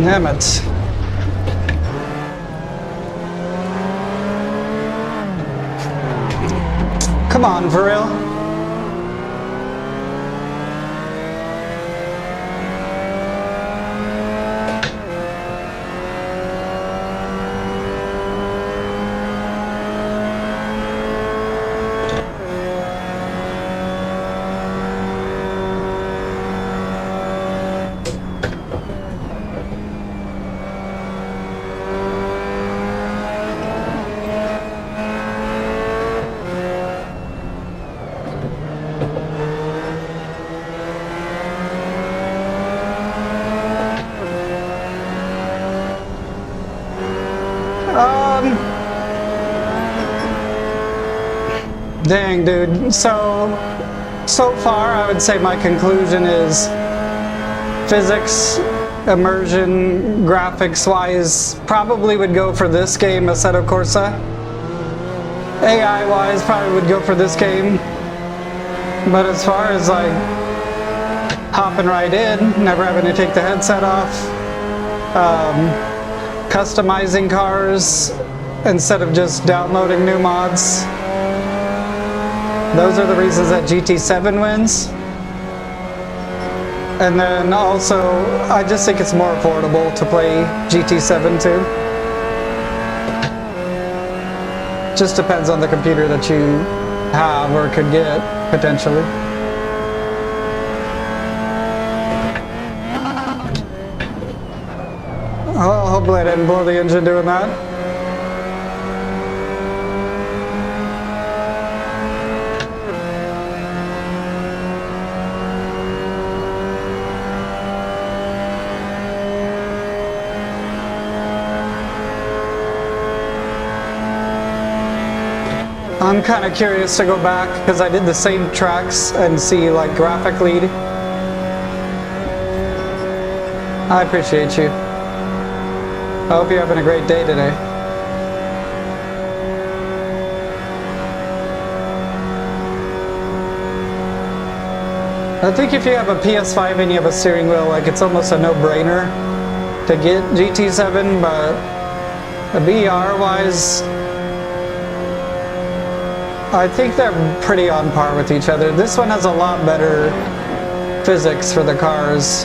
Speaker 1: Damn it. Come on, for real? Dang, dude. So far, I would say my conclusion is physics, immersion, graphics-wise, probably would go for this game, Assetto Corsa. AI-wise, probably would go for this game. But as far as like hopping right in, never having to take the headset off, customizing cars instead of just downloading new mods, those are the reasons that GT7 wins. And then also, I just think it's more affordable to play GT7 too. Just depends on the computer that you have or could get, potentially. Oh, hopefully I didn't blow the engine doing that. I'm kind of curious to go back because I did the same tracks and see like graphic lead. I appreciate you. I hope you're having a great day today. I think if you have a PS5 and you have a steering wheel, like it's almost a no-brainer to get GT7, but BR-wise, I think they're pretty on par with each other. This one has a lot better physics for the cars.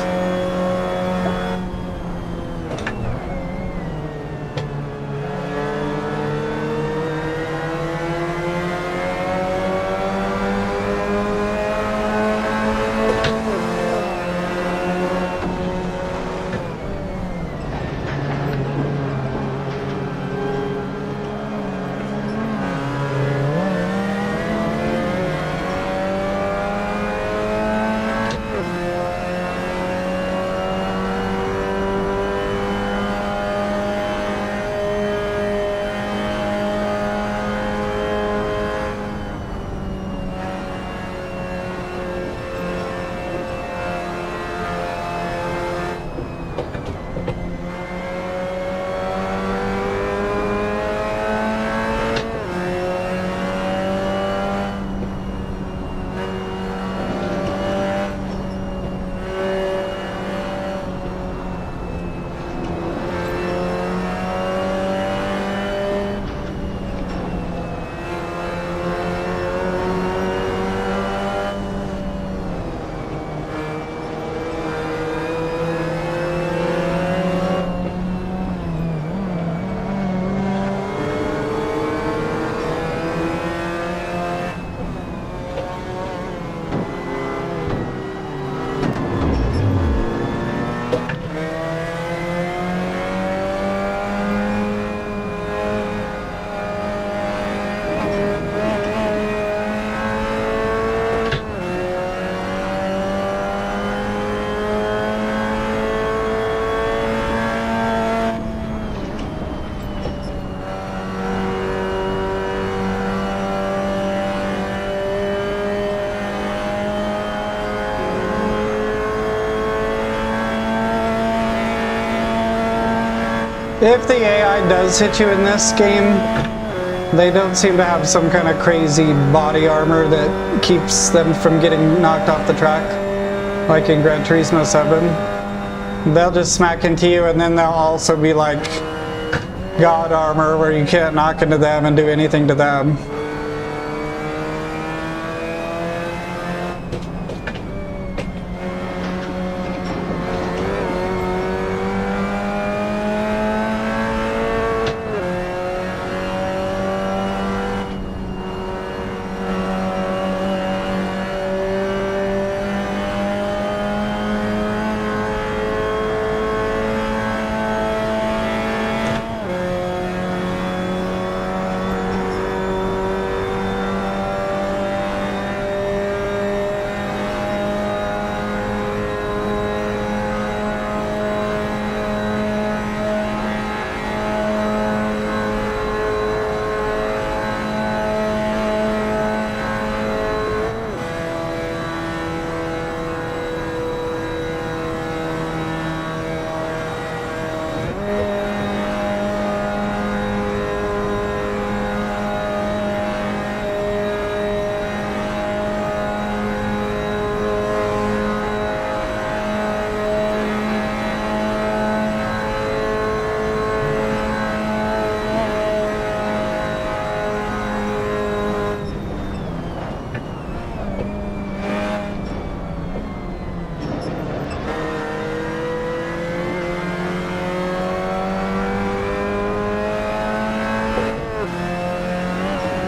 Speaker 1: If the AI does hit you in this game, they don't seem to have some kind of crazy body armor that keeps them from getting knocked off the track, like in Gran Turismo 7. They'll just smack into you, and then they'll also be like God armor where you can't knock into them and do anything to them.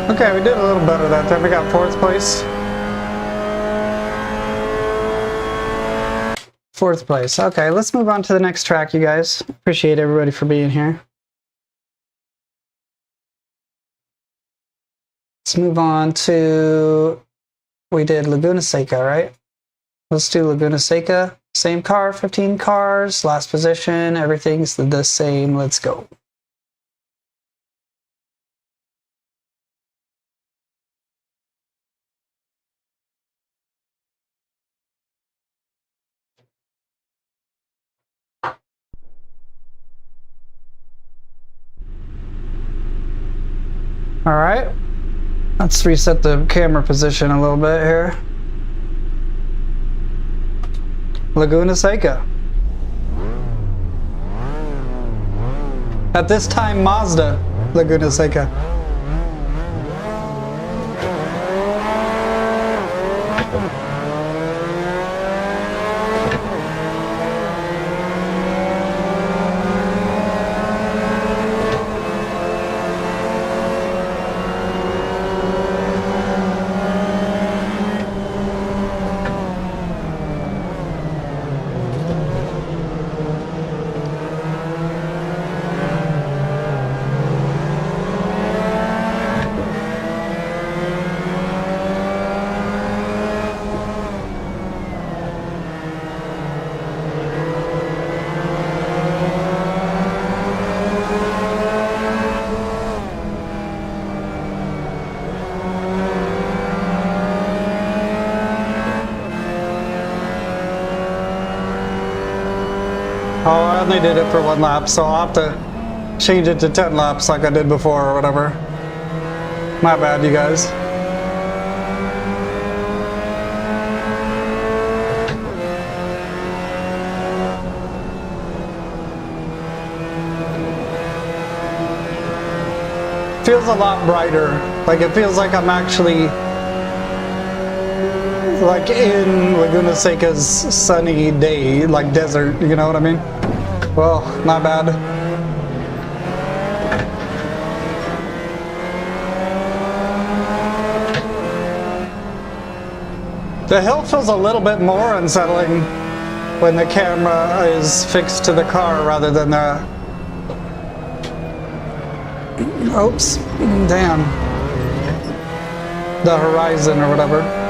Speaker 1: Okay, we did a little better that time. We got 4th place. 4th place. Okay, let's move on to the next track, you guys. Appreciate everybody for being here. Let's move on to... We did Laguna Seca, right? Let's do Laguna Seca. Same car, 15 cars, last position, everything's the same. Let's go. All right, let's reset the camera position a little bit here. Laguna Seca. At this time, Mazda, Laguna Seca. Oh, I only did it for 1 lap, so I'll have to change it to 10 laps like I did before or whatever. My bad, you guys. Feels a lot brighter. Like it feels like I'm actually like in Laguna Seca's sunny day, like desert, you know what I mean? Well, my bad. The hill feels a little bit more unsettling when the camera is fixed to the car rather than the... Oops, damn. The horizon or whatever.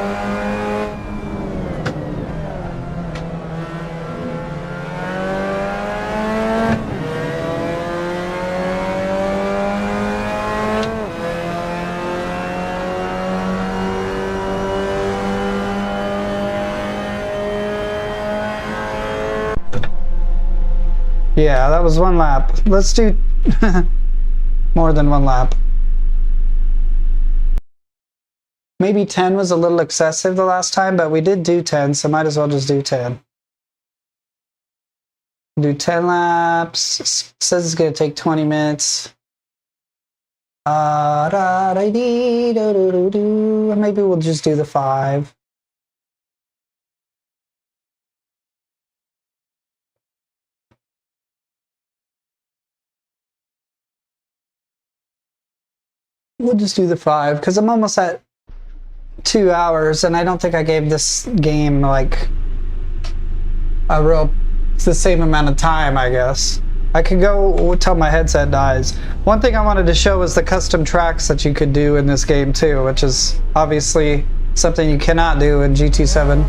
Speaker 1: Yeah, that was 1 lap. Let's do more than 1 lap. Maybe 10 was a little excessive the last time, but we did do 10, so might as well just do 10. Do 10 laps. Says it's gonna take 20 minutes. Maybe we'll just do the 5. We'll just do the 5 because I'm almost at 2 hours, and I don't think I gave this game like the same amount of time, I guess. I could go till my headset dies. One thing I wanted to show was the custom tracks that you could do in this game too, which is obviously something you cannot do in GT7.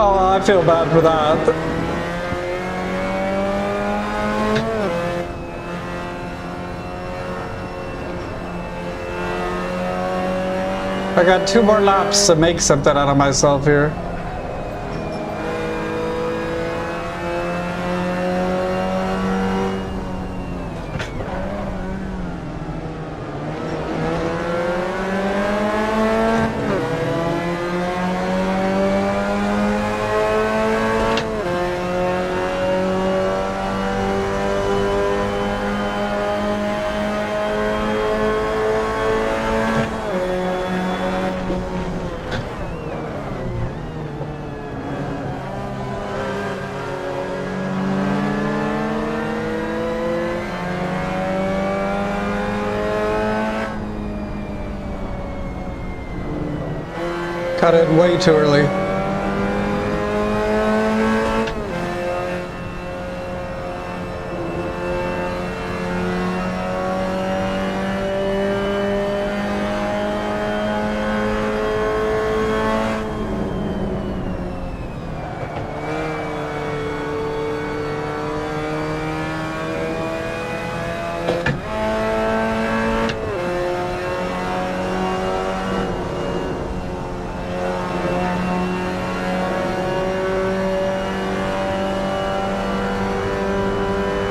Speaker 1: Oh, I feel bad for that. I got 2 more laps to make something out of myself here. Cut it way too early.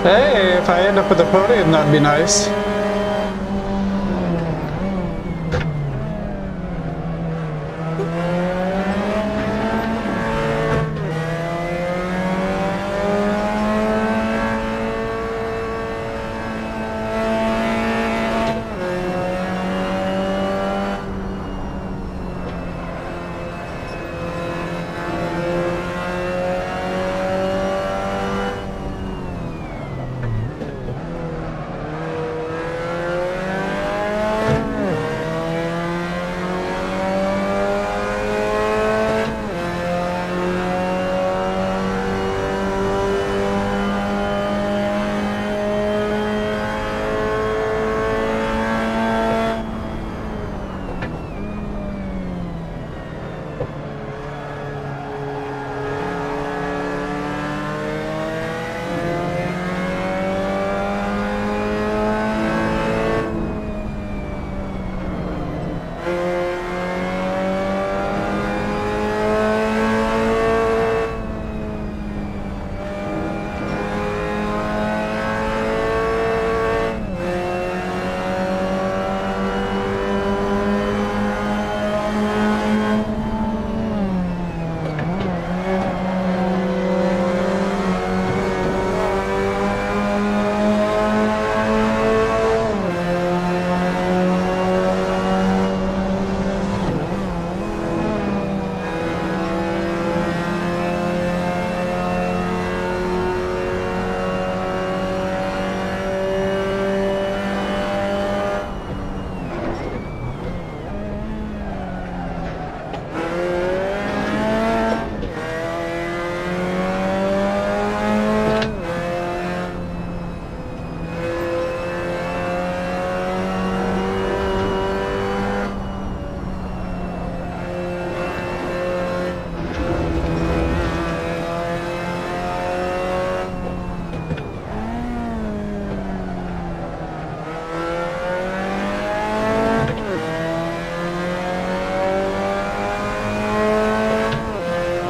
Speaker 1: Hey, if I end up at the podium, that'd be nice.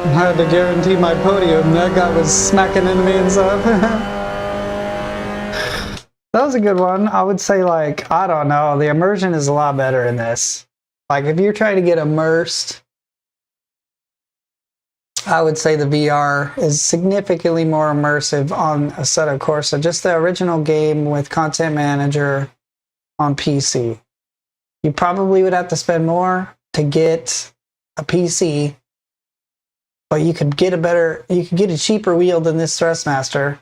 Speaker 1: I had to guarantee my podium. That guy was smacking into me and stuff. That was a good one. I would say, like, I don't know, the immersion is a lot better in this. Like, if you're trying to get immersed, I would say the VR is significantly more immersive on Assetto Corsa. Just the original game with Content Manager on PC. You probably would have to spend more to get a PC, but you could get a cheaper wheel than this Thrustmaster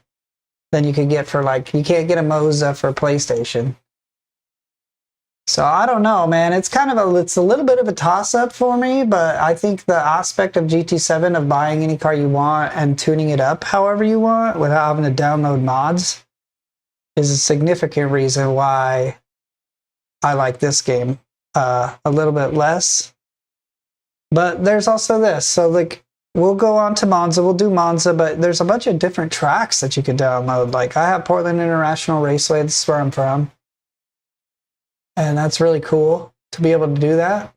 Speaker 1: than you could get for, like, you can't get a Moza for PlayStation. So I don't know, man. It's it's a little bit of a toss-up for me, but I think the aspect of GT7 of buying any car you want and tuning it up however you want without having to download mods is a significant reason why I like this game a little bit less. But there's also this. So, like, we'll go on to Monza. We'll do Monza, but there's a bunch of different tracks that you can download. Like I have Portland International Raceway. This is where I'm from. And that's really cool to be able to do that.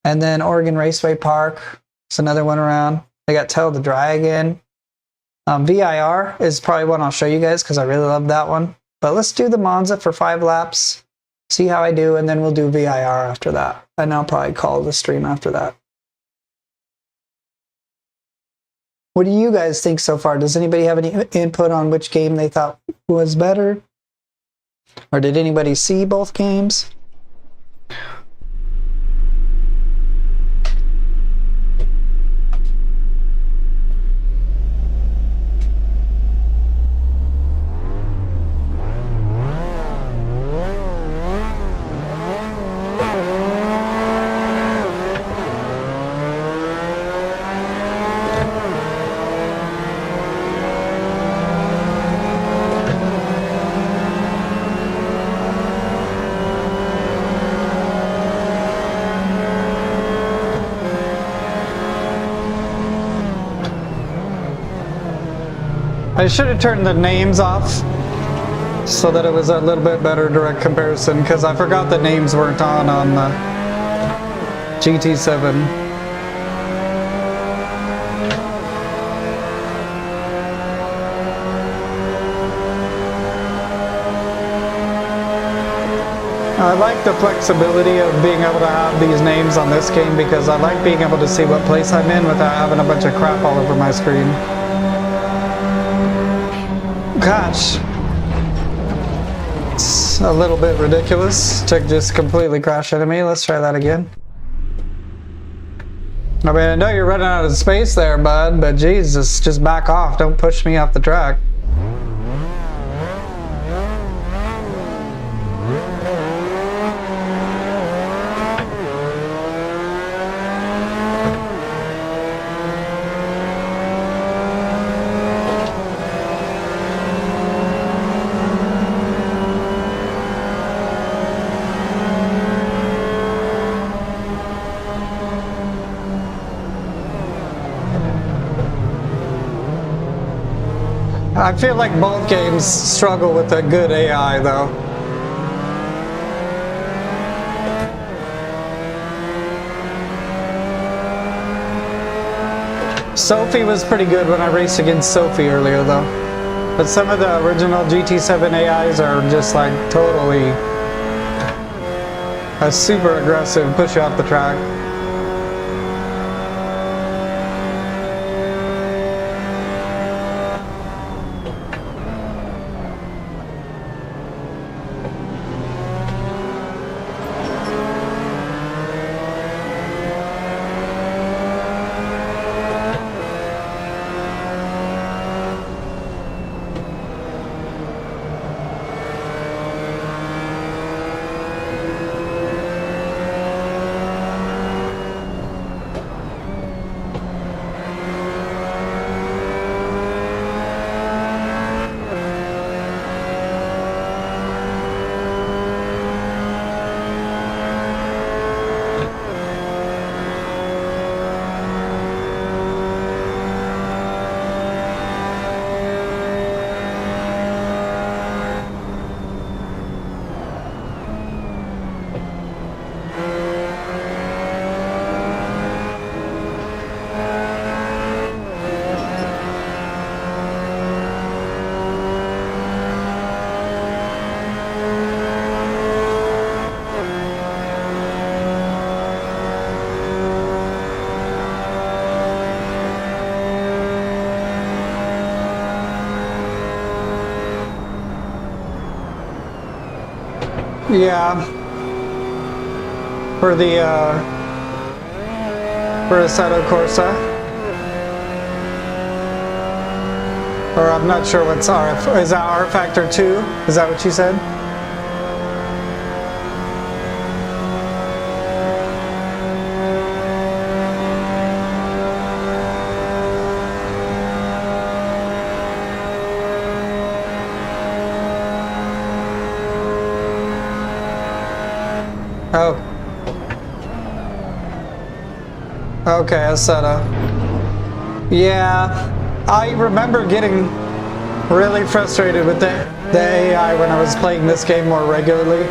Speaker 1: And then Oregon Raceway Park. It's another one around. They got Tell the Dragon. VIR is probably one I'll show you guys because I really love that one. But let's do the Monza for 5 laps. See how I do, and then we'll do VIR after that. And I'll probably call the stream after that. What do you guys think so far? Does anybody have any input on which game they thought was better? Or did anybody see both games? I should have turned the names off so that it was a little bit better direct comparison, because I forgot the names weren't on the GT7. I like the flexibility of being able to have these names on this game, because I like being able to see what place I'm in without having a bunch of crap all over my screen. Gosh, it's a little bit ridiculous to just completely crash into me. Let's try that again. I mean, I know you're running out of space there, bud, but Jesus, just back off. Don't push me off the track. I feel like both games struggle with a good AI, though. Sophie was pretty good when I raced against Sophie earlier, though. But some of the original GT7 AIs are just like totally a super aggressive push you off the track. Yeah, for the Assetto Corsa, or I'm not sure what's RF. Is that R Factor 2? Is that what you said? Oh. Okay, Assetto. Yeah, I remember getting really frustrated with the AI when I was playing this game more regularly.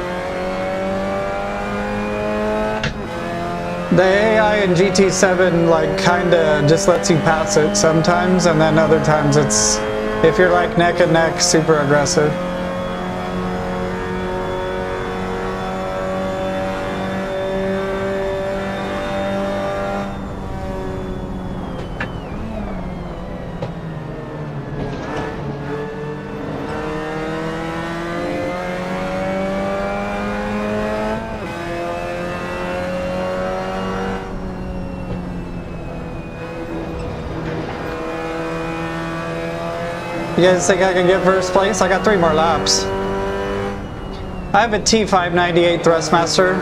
Speaker 1: The AI in GT7 like kinda just lets you pass it sometimes, and then other times it's, if you're like neck and neck, super aggressive. You guys think I can get first place? I got 3 more laps. I have a T598 Thrustmaster,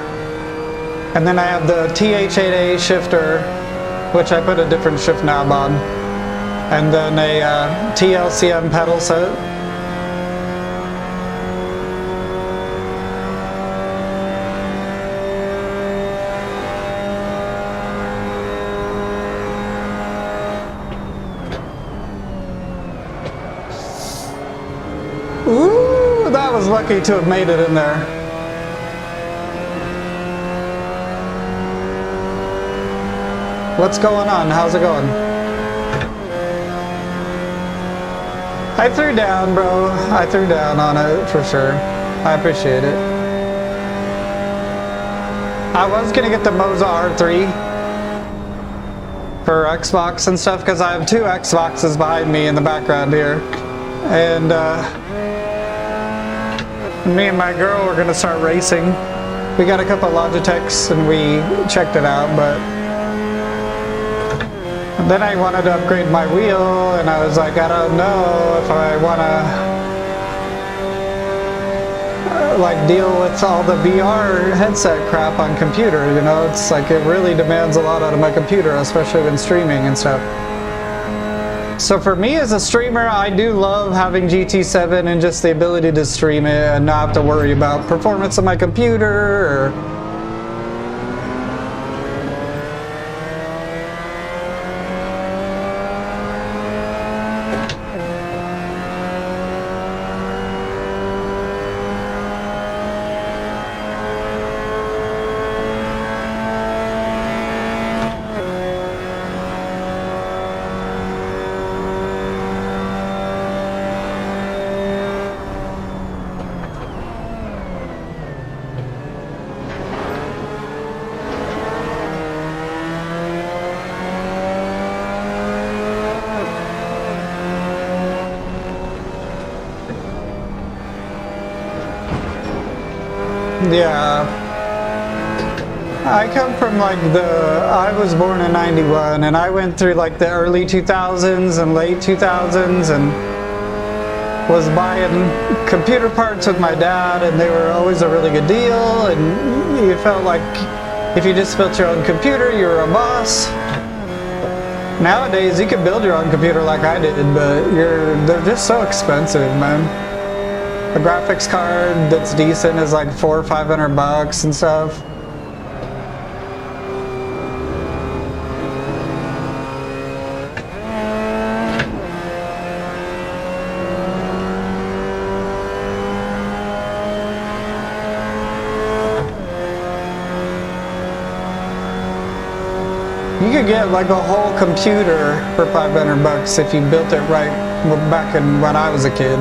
Speaker 1: and then I have the TH8A shifter, which I put a different shift knob on, and then a TLCM pedal set. Ooh, that was lucky to have made it in there. What's going on? How's it going? I threw down, bro. I threw down on it for sure. I appreciate it. I was gonna get the Moza R3 for Xbox and stuff because I have 2 Xboxes behind me in the background here. And me and my girl were gonna start racing. We got a couple of Logitechs and we checked it out, but then I wanted to upgrade my wheel, and I was like, I don't know if I wanna like deal with all the VR headset crap on computer, you know? It's like it really demands a lot out of my computer, especially when streaming and stuff. So for me as a streamer, I do love having GT7 and just the ability to stream it and not have to worry about performance of my computer or yeah. I come from like I was born in 91 and I went through like the early 2000s and late 2000s and was buying computer parts with my dad, and they were always a really good deal, and you felt like if you just built your own computer, you were a boss. Nowadays you can build your own computer like I did, but they're just so expensive, man. A graphics card that's decent is like $400 or $500 and stuff. You could get like a whole computer for $500 if you built it right back in when I was a kid.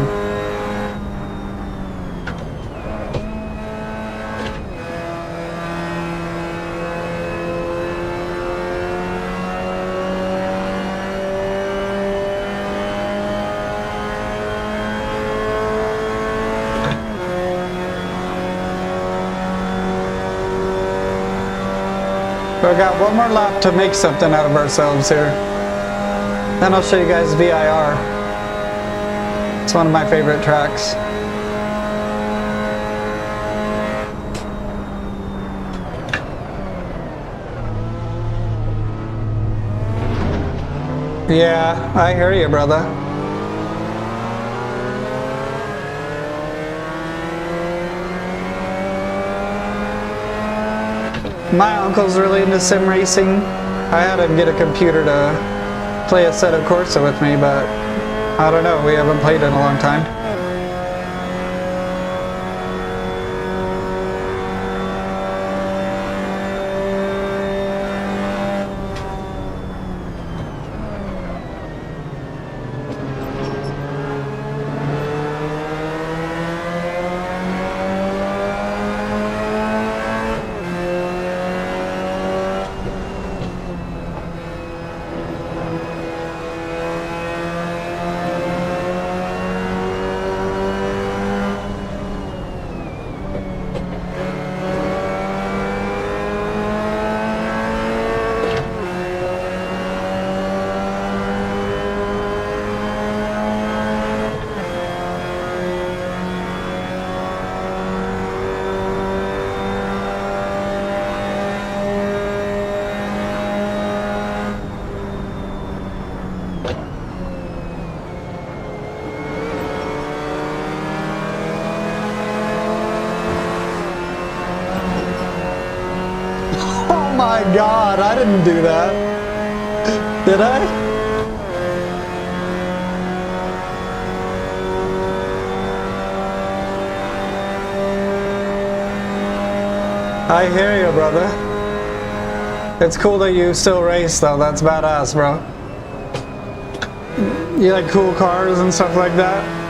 Speaker 1: We got one more lap to make something out of ourselves here. Then I'll show you guys VIR. It's one of my favorite tracks. Yeah, I hear you, brother. My uncle's really into sim racing. I had him get a computer to play Assetto Corsa with me, but I don't know, we haven't played in a long time. Oh my god, I didn't do that. Did I? I hear you, brother. It's cool that you still race, though. That's badass, bro. You like cool cars and stuff like that?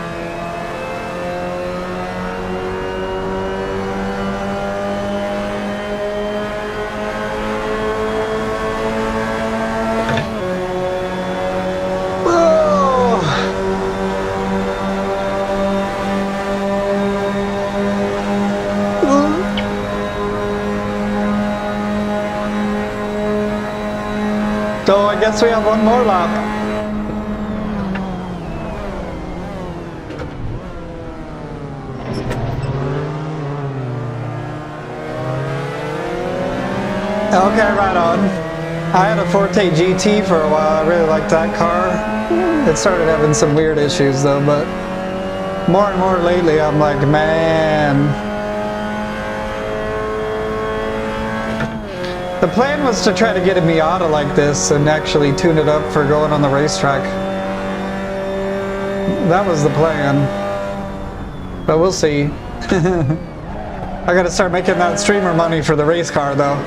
Speaker 1: So I guess we have one more lap. Okay, right on. I had a Forte GT for a while. I really liked that car. It started having some weird issues though, but more and more lately I'm like, man. The plan was to try to get a Miata like this and actually tune it up for going on the racetrack. That was the plan. But we'll see. I gotta start making that streamer money for the race car though.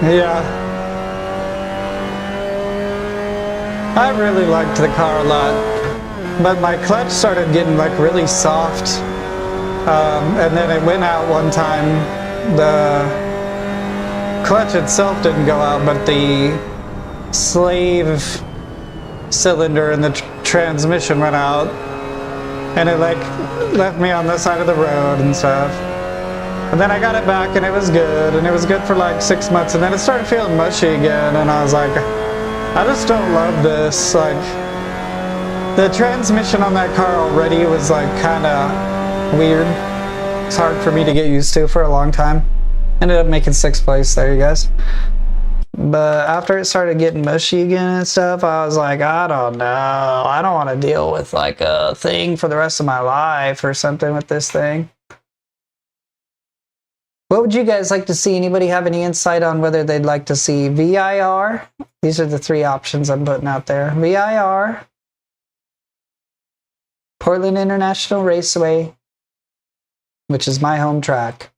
Speaker 1: Yeah. I really liked the car a lot, but my clutch started getting like really soft, and then it went out one time. The clutch itself didn't go out, but the slave cylinder in the transmission went out, and it like left me on the side of the road and stuff. And then I got it back and it was good, and it was good for like 6 months, and then it started feeling mushy again, and I was like, I just don't love this. Like, the transmission on that car already was like kind of weird. It's hard for me to get used to for a long time. Ended up making 6th place there, you guys. But after it started getting mushy again and stuff, I was like, I don't know. I don't want to deal with like a thing for the rest of my life or something with this thing. What would you guys like to see? Anybody have any insight on whether they'd like to see VIR? These are the 3 options I'm putting out there. VIR, Portland International Raceway, which is my home track,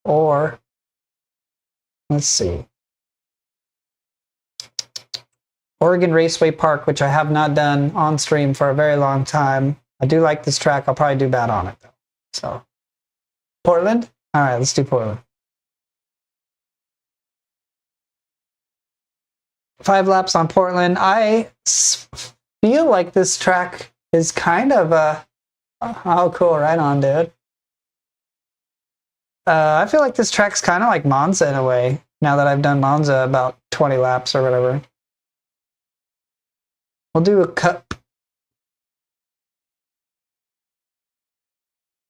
Speaker 1: or, let's see, Oregon Raceway Park, which I have not done on stream for a very long time. I do like this track. I'll probably do bad on it though. So, Portland? All right, let's do Portland. 5 laps on Portland. Feel like this track is kind of oh, cool. Right on, dude. I feel like this track's kind of like Monza in a way, now that I've done Monza about 20 laps or whatever. We'll do a cup.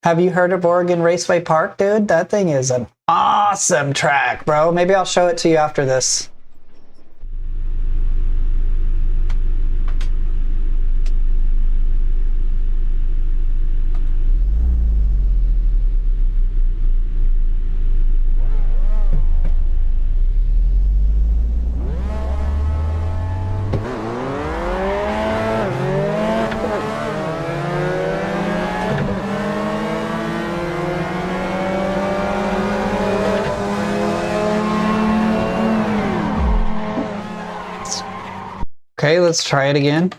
Speaker 1: Have you heard of Oregon Raceway Park, dude? That thing is an awesome track, bro. Maybe I'll show it to you after this. Okay, let's try it again.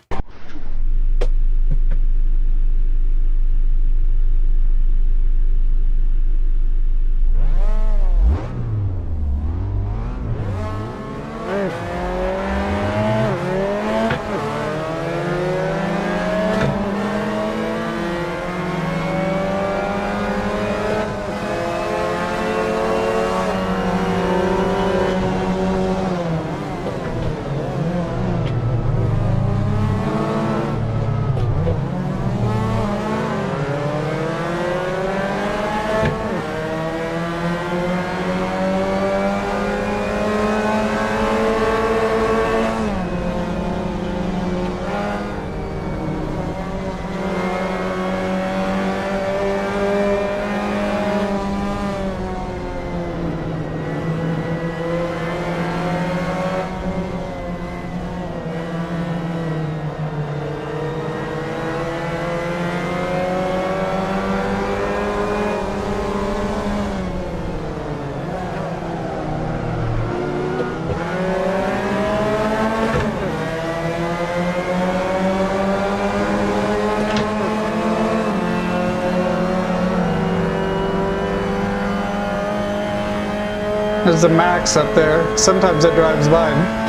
Speaker 1: There's a Max up there. Sometimes it drives by.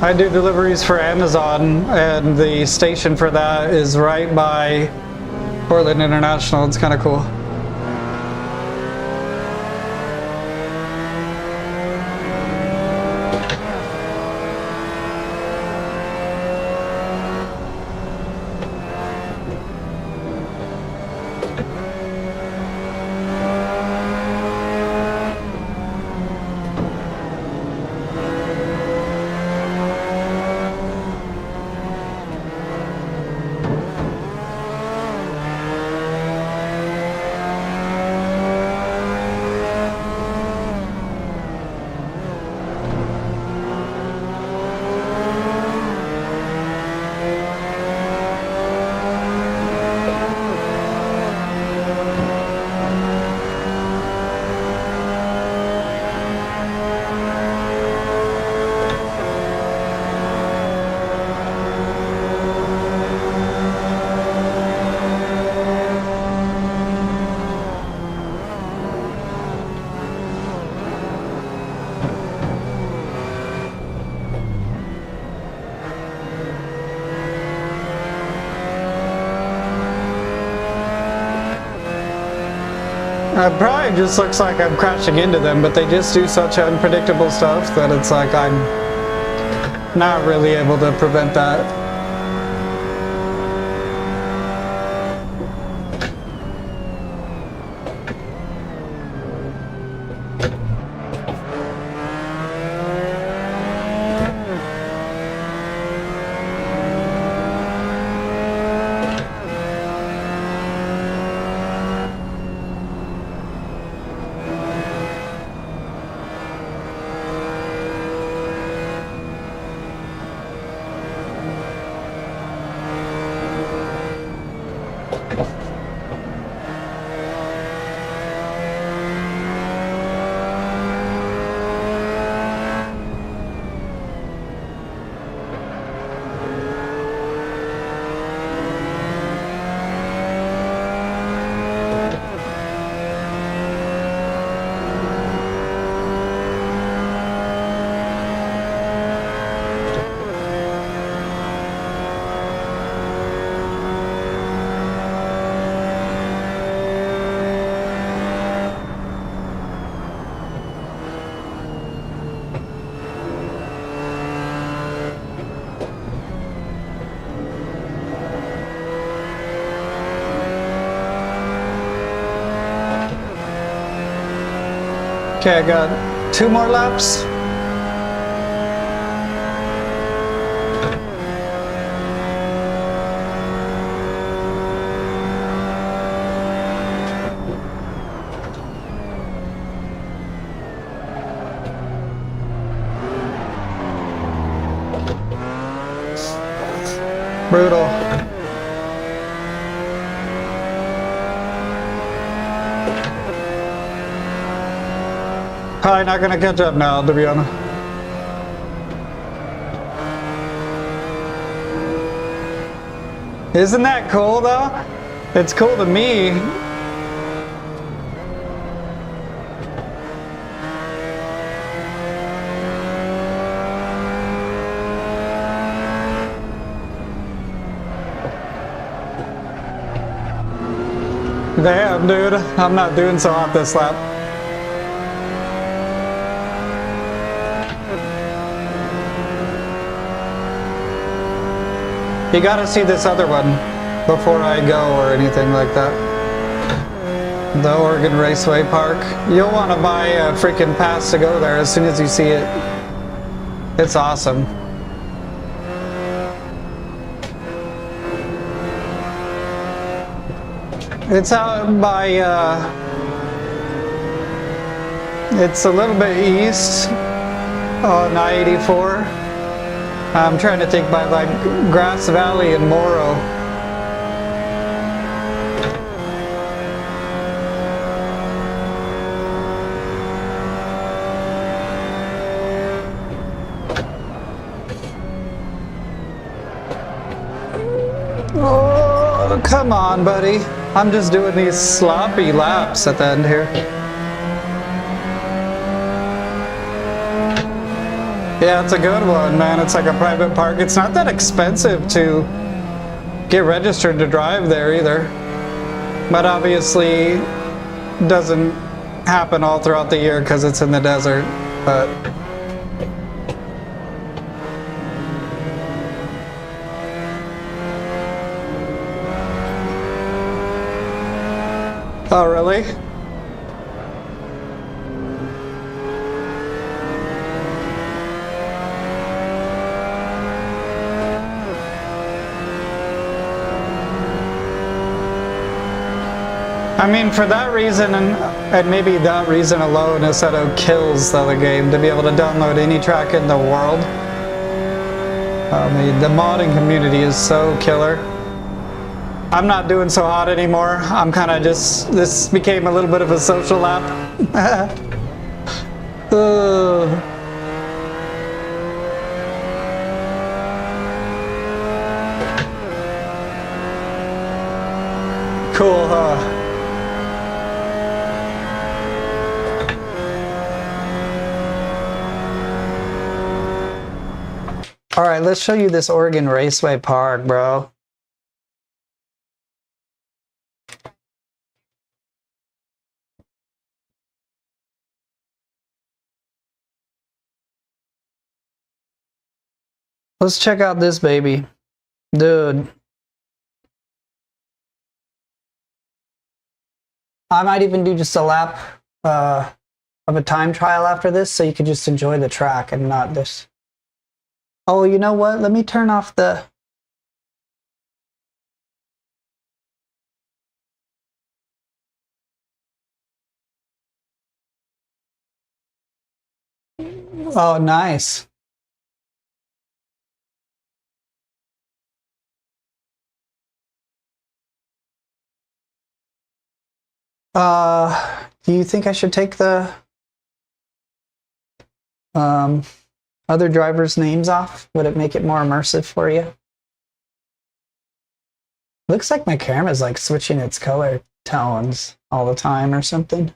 Speaker 1: I do deliveries for Amazon, and the station for that is right by Portland International. It's kind of cool. It probably just looks like I'm crashing into them, but they just do such unpredictable stuff that it's like I'm not really able to prevent that. Okay, I got 2 more laps. Brutal. Probably not gonna catch up now, to be honest. Isn't that cool though? It's cool to me. Damn, dude, I'm not doing so hot this lap. You gotta see this other one before I go or anything like that. The Oregon Raceway Park. You'll want to buy a freaking pass to go there as soon as you see it. It's awesome. It's out by, it's a little bit east on I-84. I'm trying to think by like Grass Valley and Morrow. Oh, come on, buddy. I'm just doing these sloppy laps at the end here. Yeah, it's a good one, man. It's like a private park. It's not that expensive to get registered to drive there either. But obviously doesn't happen all throughout the year because it's in the desert. But oh, really? I mean, for that reason, and maybe that reason alone, Assetto kills the other game to be able to download any track in the world. I mean, the modding community is so killer. I'm not doing so hot anymore. I'm kind of just, this became a little bit of a social lap. Cool, huh? All right, let's show you this Oregon Raceway Park, bro. Let's check out this baby. Dude. I might even do just a lap of a time trial after this so you could just enjoy the track and not this. Oh, you know what? Let me turn off the... Oh, nice. Do you think I should take the other drivers' names off? Would it make it more immersive for you? Looks like my camera's like switching its color tones all the time or something.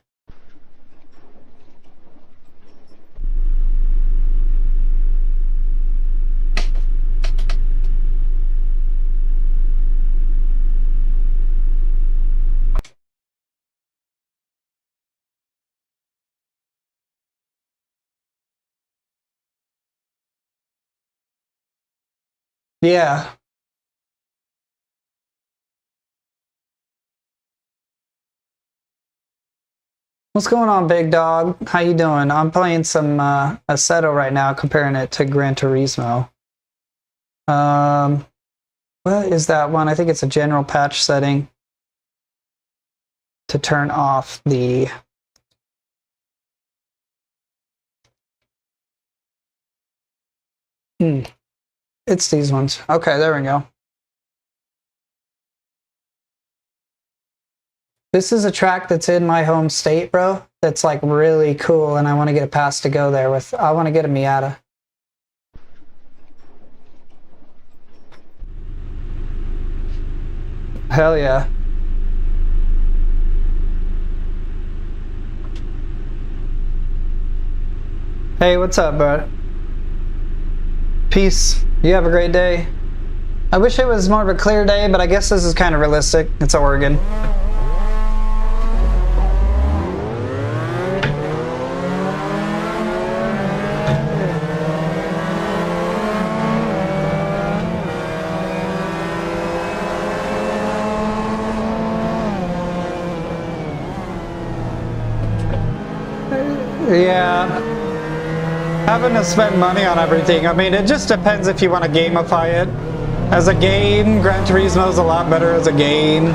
Speaker 1: Yeah. What's going on, big dog? How you doing? I'm playing some Assetto right now, comparing it to Gran Turismo. What is that one? I think it's a general patch setting to turn off the It's these ones. Okay, there we go. This is a track that's in my home state, bro. That's like really cool, and I want to get a pass to go there with. I want to get a Miata. Hell yeah. Hey, what's up, bro? Peace. You have a great day. I wish it was more of a clear day, but I guess this is kind of realistic. It's Oregon. Yeah. Having to spend money on everything. I mean, it just depends if you want to gamify it. As a game, Gran Turismo is a lot better as a game.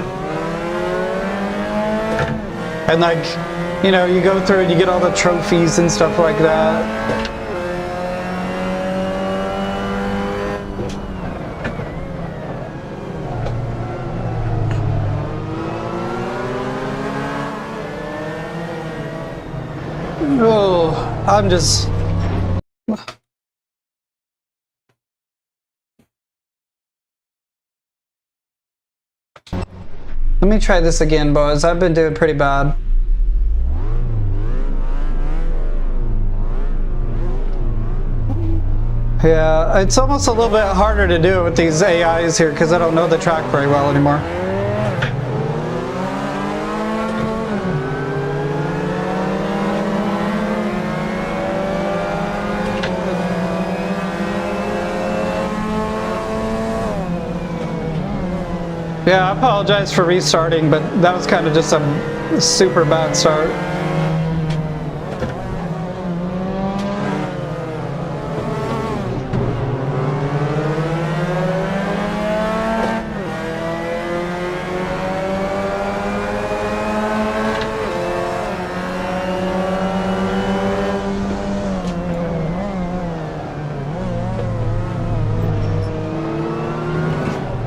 Speaker 1: And like, you know, you go through and you get all the trophies and stuff like that. Oh, I'm just... Let me try this again, boys. I've been doing pretty bad. Yeah, it's almost a little bit harder to do it with these AIs here because I don't know the track very well anymore. Yeah, I apologize for restarting, but that was kind of just a super bad start.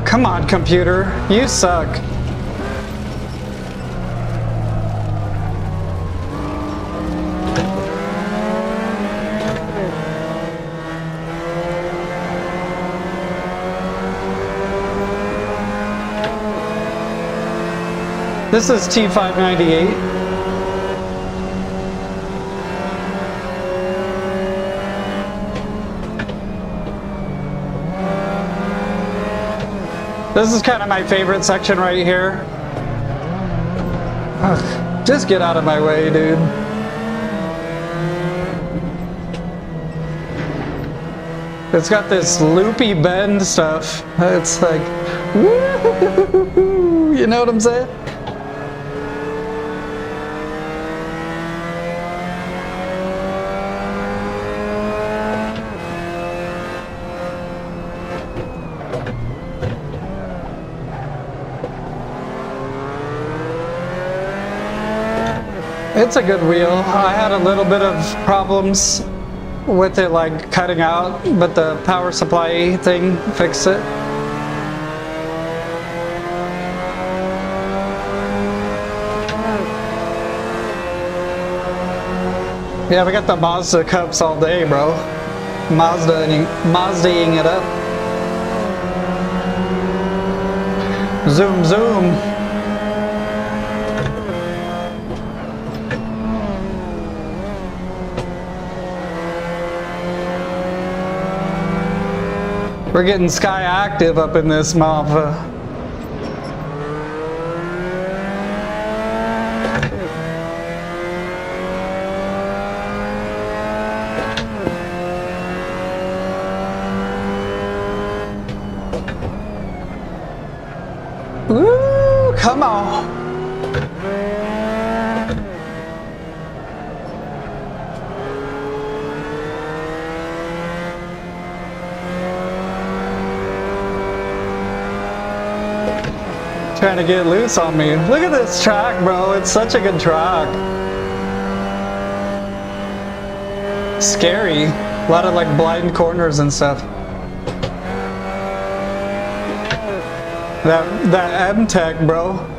Speaker 1: Come on, computer. You suck. This is T598. This is kind of my favorite section right here. Ugh, just get out of my way, dude. It's got this loopy bend stuff. It's like, woo, you know what I'm saying? It's a good wheel. I had a little bit of problems with it like cutting out, but the power supply thing fixed it. Yeah, we got the Mazda Cups all day, bro. Mazda-ing it up. Zoom, zoom. We're getting sky active up in this motherfucker. Woo, come on. Trying to get loose on me. Look at this track, bro. It's such a good track. Scary. A lot of like blind corners and stuff. That M-Tech, bro.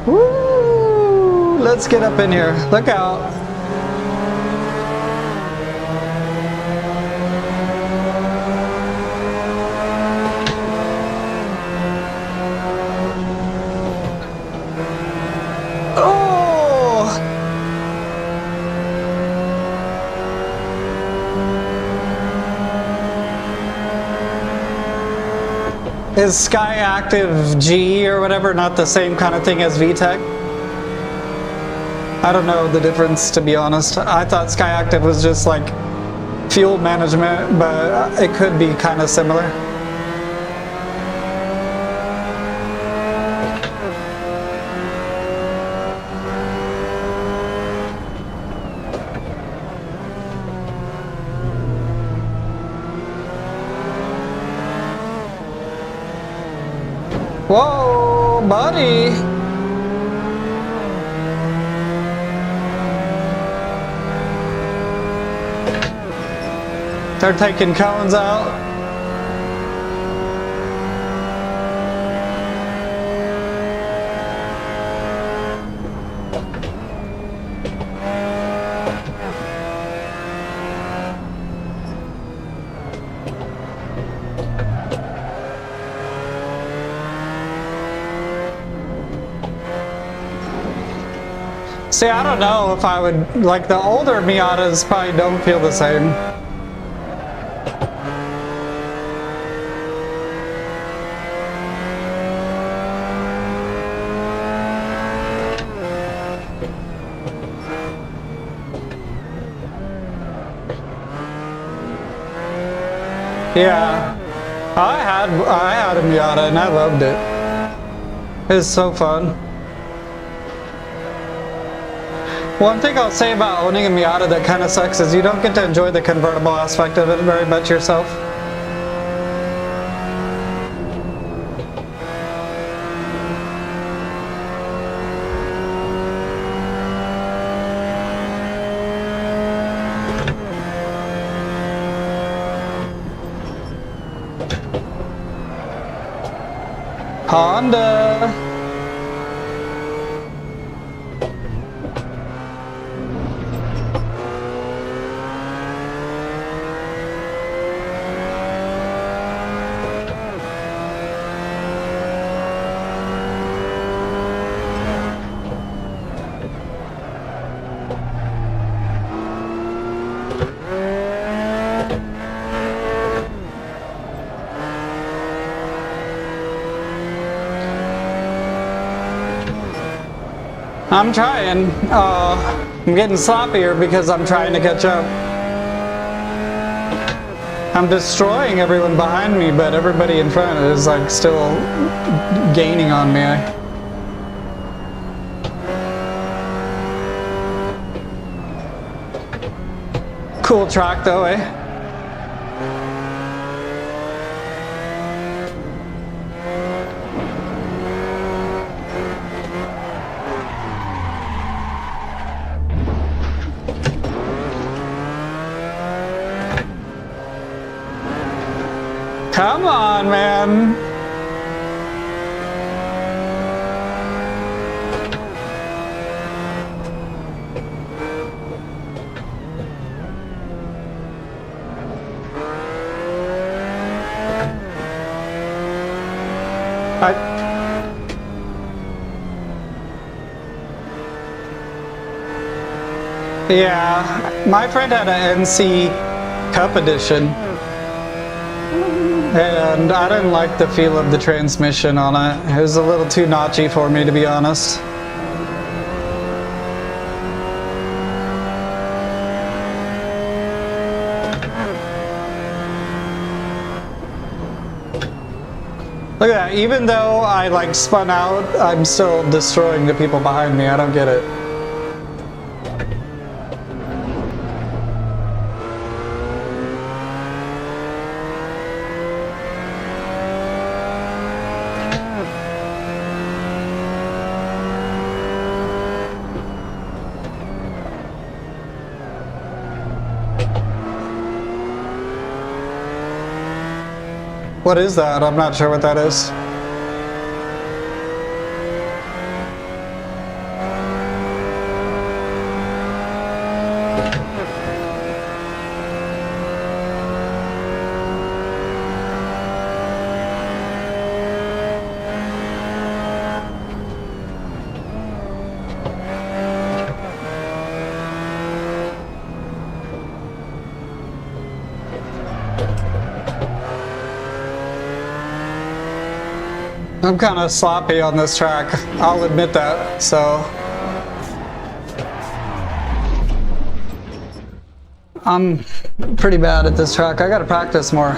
Speaker 1: Woo! Let's get up in here. Look out. Oh! Is Sky Active G or whatever not the same kind of thing as VTEC? I don't know the difference, to be honest. I thought Sky Active was just like fuel management, but it could be kind of similar. Whoa, buddy! They're taking cones out. See, I don't know if I would, like the older Miatas probably don't feel the same. Yeah, I had a Miata and I loved it. It was so fun. One thing I'll say about owning a Miata that kind of sucks is you don't get to enjoy the convertible aspect of it very much yourself. Honda. I'm trying. I'm getting sloppier because I'm trying to catch up. I'm destroying everyone behind me, but everybody in front is like still gaining on me. Cool track though, eh? Come on, man. Yeah, my friend had an NC Cup edition. And I didn't like the feel of the transmission on it. It was a little too notchy for me, to be honest. Look at that, even though I like spun out, I'm still destroying the people behind me. I don't get it. What is that? I'm not sure what that is. I'm kind of sloppy on this track, I'll admit that, so I'm pretty bad at this track. I gotta practice more.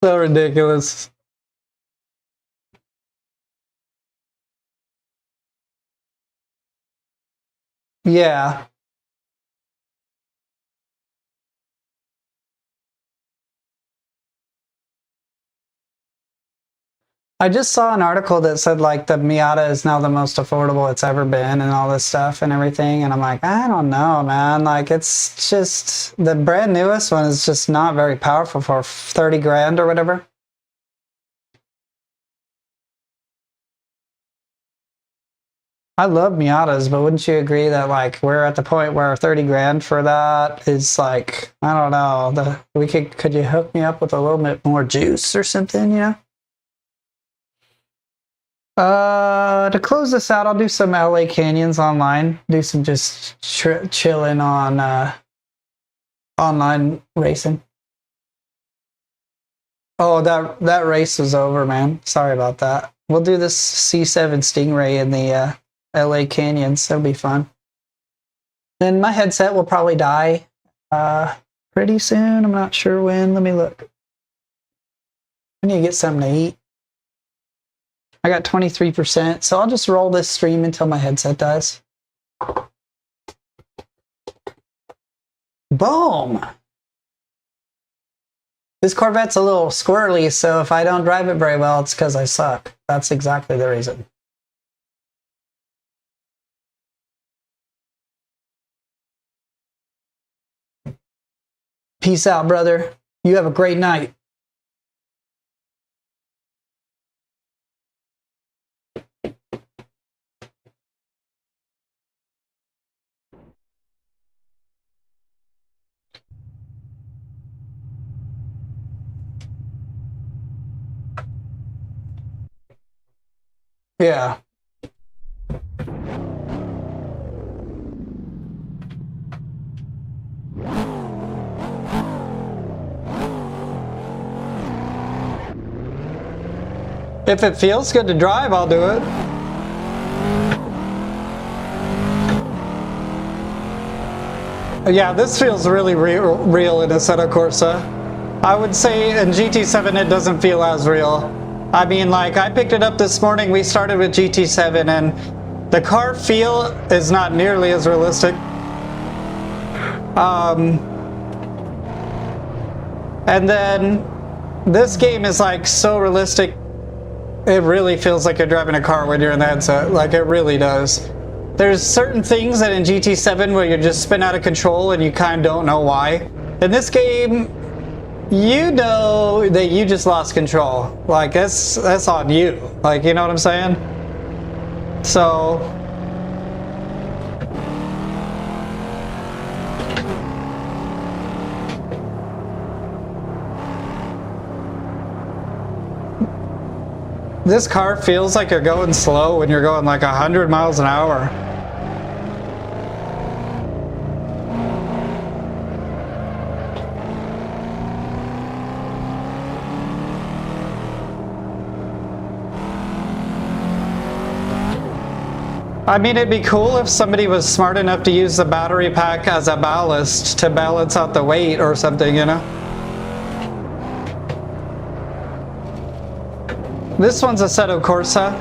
Speaker 1: So ridiculous. Yeah. I just saw an article that said like the Miata is now the most affordable it's ever been and all this stuff and everything, and I'm like, I don't know, man. Like, it's just the brand newest one is just not very powerful for 30 grand or whatever. I love Miatas, but wouldn't you agree that like we're at the point where 30 grand for that is like, I don't know, could you hook me up with a little bit more juice or something, you know? To close this out, I'll do some LA Canyons online. Do some just chilling on online racing. Oh, that race was over, man. Sorry about that. We'll do this C7 Stingray in the LA Canyons. That'll be fun. Then my headset will probably die pretty soon. I'm not sure when. Let me look. I need to get something to eat. I got 23%, so I'll just roll this stream until my headset dies. Boom! This Corvette's a little squirrely, so if I don't drive it very well, it's because I suck. That's exactly the reason. Peace out, brother. You have a great night. Yeah. If it feels good to drive, I'll do it. Yeah, this feels really real in Assetto Corsa. I would say in GT7 it doesn't feel as real. I mean, like, I picked it up this morning, we started with GT7, and the car feel is not nearly as realistic. And then this game is like so realistic. It really feels like you're driving a car when you're in the headset. Like, it really does. There's certain things that in GT7 where you just spin out of control and you kind of don't know why. In this game, you know that you just lost control. Like, that's on you. Like, you know what I'm saying? So this car feels like you're going slow when you're going like 100 miles an hour. I mean, it'd be cool if somebody was smart enough to use the battery pack as a ballast to balance out the weight or something, you know? This one's Assetto Corsa,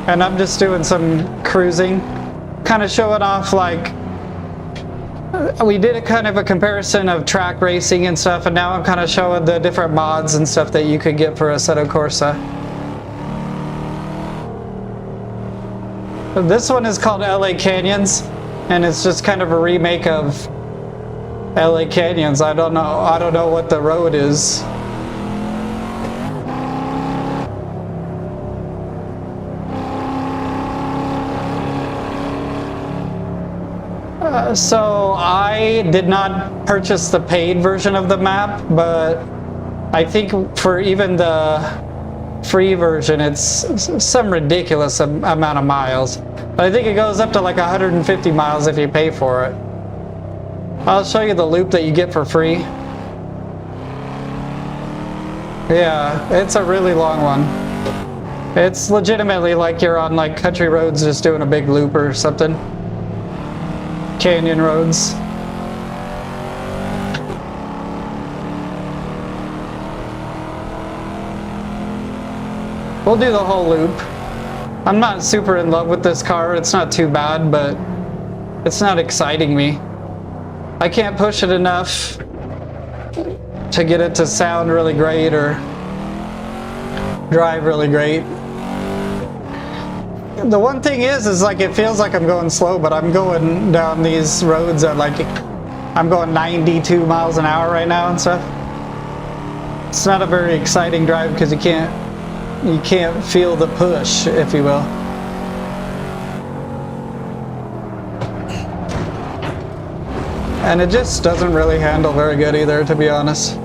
Speaker 1: and I'm just doing some cruising, kind of showing off, like, we did a kind of a comparison of track racing and stuff, and now I'm kind of showing the different mods and stuff that you could get for Assetto Corsa. This one is called LA Canyons, and it's just kind of a remake of LA Canyons. I don't know what the road is. So I did not purchase the paid version of the map, but I think for even the free version, it's some ridiculous amount of miles. But I think it goes up to like 150 miles if you pay for it. I'll show you the loop that you get for free. Yeah, it's a really long one. It's legitimately like you're on like country roads just doing a big loop or something. Canyon roads. We'll do the whole loop. I'm not super in love with this car. It's not too bad, but it's not exciting me. I can't push it enough to get it to sound really great or drive really great. The one thing is like it feels like I'm going slow, but I'm going down these roads at like, I'm going 92 miles an hour right now and stuff. It's not a very exciting drive because you can't feel the push, if you will. And it just doesn't really handle very good either, to be honest.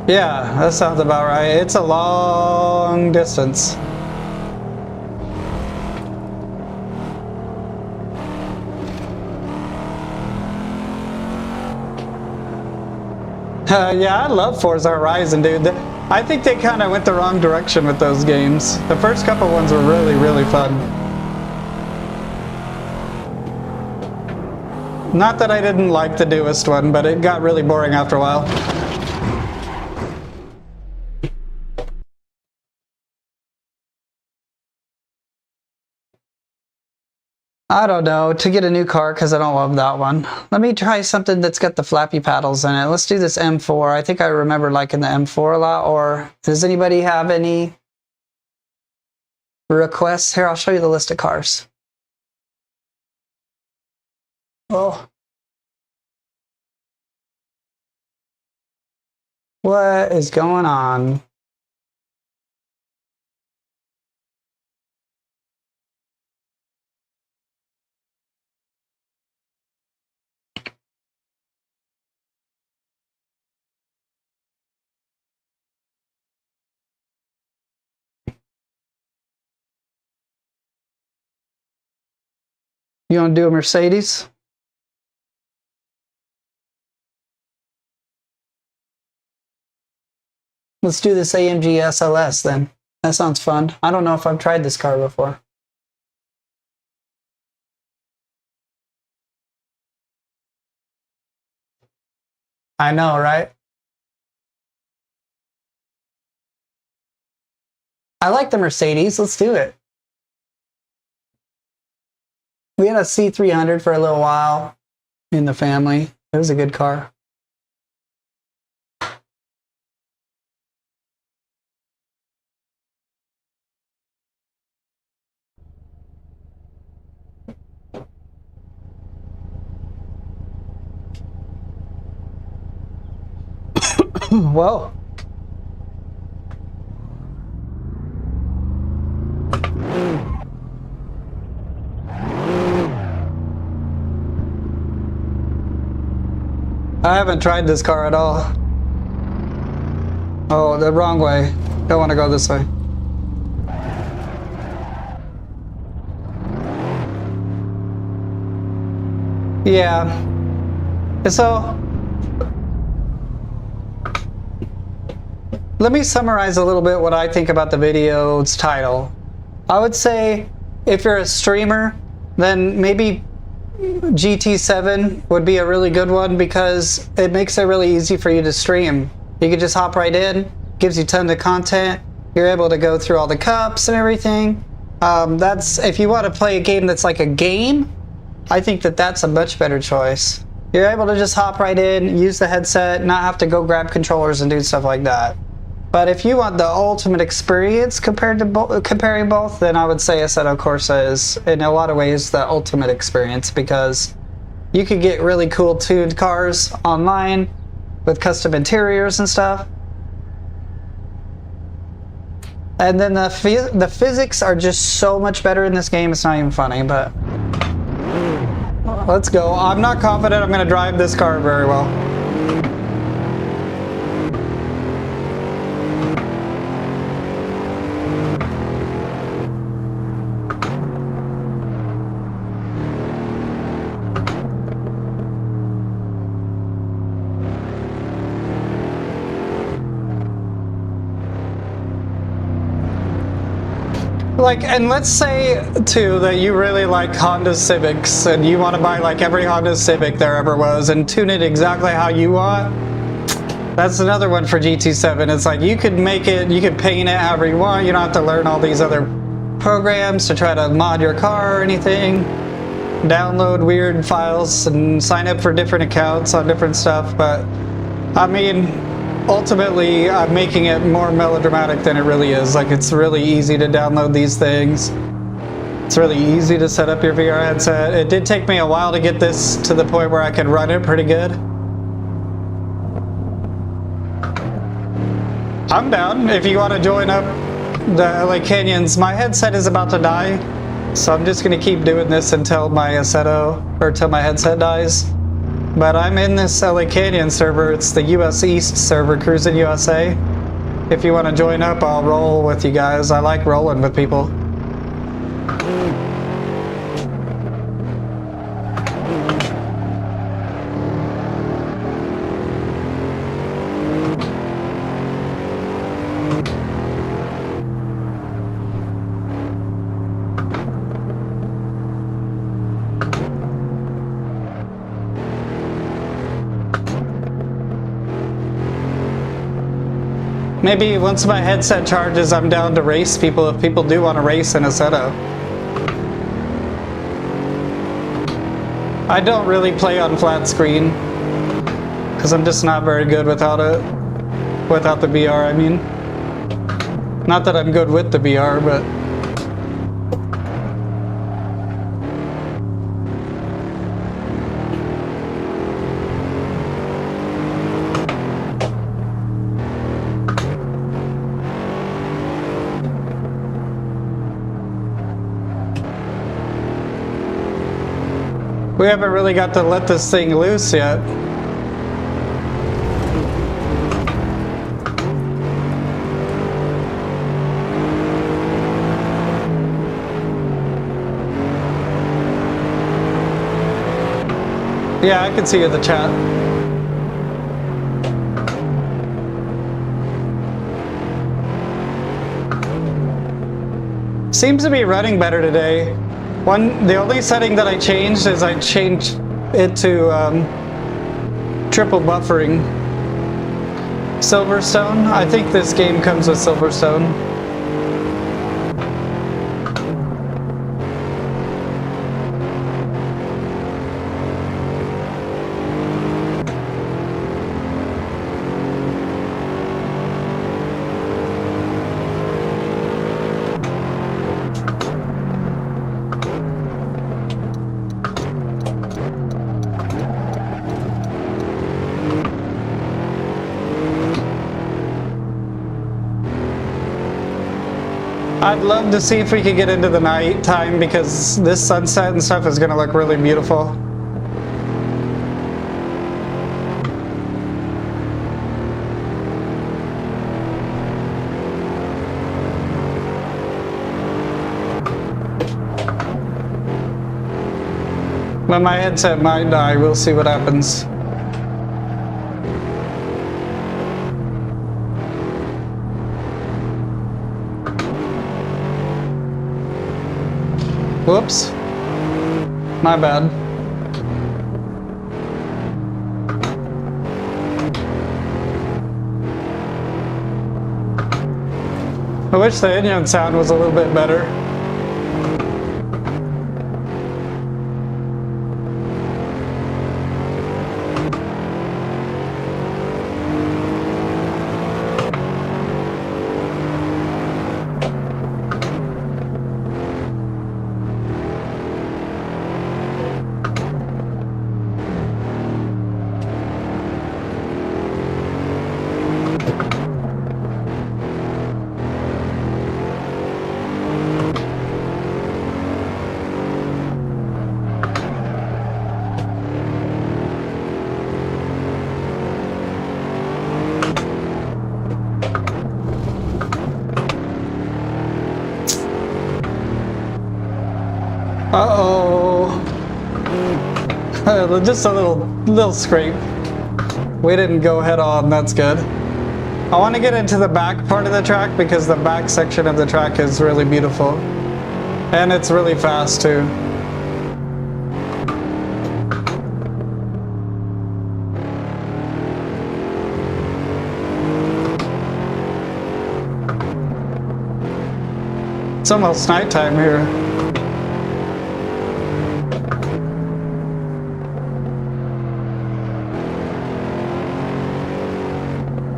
Speaker 1: Yeah, that sounds about right. It's a long distance. Yeah, I love Forza Horizon, dude. I think they kind of went the wrong direction with those games. The first couple ones were really, really fun. Not that I didn't like the newest one, but it got really boring after a while. I don't know, to get a new car because I don't love that one. Let me try something that's got the flappy paddles in it. Let's do this M4. I think I remember liking the M4 a lot. Or does anybody have any requests? Here, I'll show you the list of cars. Oh. What is going on? You want to do a Mercedes? Let's do this AMG SLS then. That sounds fun. I don't know if I've tried this car before. I know, right? I like the Mercedes. Let's do it. We had a C300 for a little while in the family. It was a good car. Whoa. I haven't tried this car at all. Oh, the wrong way. Don't want to go this way. Yeah. So, let me summarize a little bit what I think about the video's title. I would say if you're a streamer, then maybe GT7 would be a really good one because it makes it really easy for you to stream. You can just hop right in, gives you tons of content. You're able to go through all the cups and everything. That's if you want to play a game that's like a game, I think that that's a much better choice. You're able to just hop right in, use the headset, not have to go grab controllers and do stuff like that. But if you want the ultimate experience comparing both, then I would say Assetto Corsa is, in a lot of ways, the ultimate experience because you could get really cool tuned cars online with custom interiors and stuff. And then the physics are just so much better in this game, it's not even funny, but let's go. I'm not confident I'm going to drive this car very well. Like, and let's say too that you really like Honda Civics and you want to buy like every Honda Civic there ever was and tune it exactly how you want. That's another one for GT7. It's like you could make it, you could paint it however you want. You don't have to learn all these other programs to try to mod your car or anything. Download weird files and sign up for different accounts on different stuff. But I mean, ultimately, I'm making it more melodramatic than it really is. Like, it's really easy to download these things. It's really easy to set up your VR headset. It did take me a while to get this to the point where I could run it pretty good. I'm down if you want to join up the LA Canyons. My headset is about to die, so I'm just going to keep doing this until my Assetto, or until my headset dies. But I'm in this LA Canyon server. It's the US East server, Cruising USA. If you want to join up, I'll roll with you guys. I like rolling with people. Maybe once my headset charges, I'm down to race people if people do want to race in Assetto. I don't really play on flat screen because I'm just not very good without it. Without the VR, I mean. Not that I'm good with the VR, but we haven't really got to let this thing loose yet. Yeah, I can see you in the chat. Seems to be running better today. The only setting that I changed is I changed it to triple buffering. Silverstone. I think this game comes with Silverstone. I'd love to see if we could get into the night time because this sunset and stuff is going to look really beautiful. But my headset might die. We'll see what happens. Whoops. My bad. I wish the engine sound was a little bit better. Uh-oh. Just a little scrape. We didn't go head on, that's good. I want to get into the back part of the track because the back section of the track is really beautiful. And it's really fast too. It's almost nighttime here.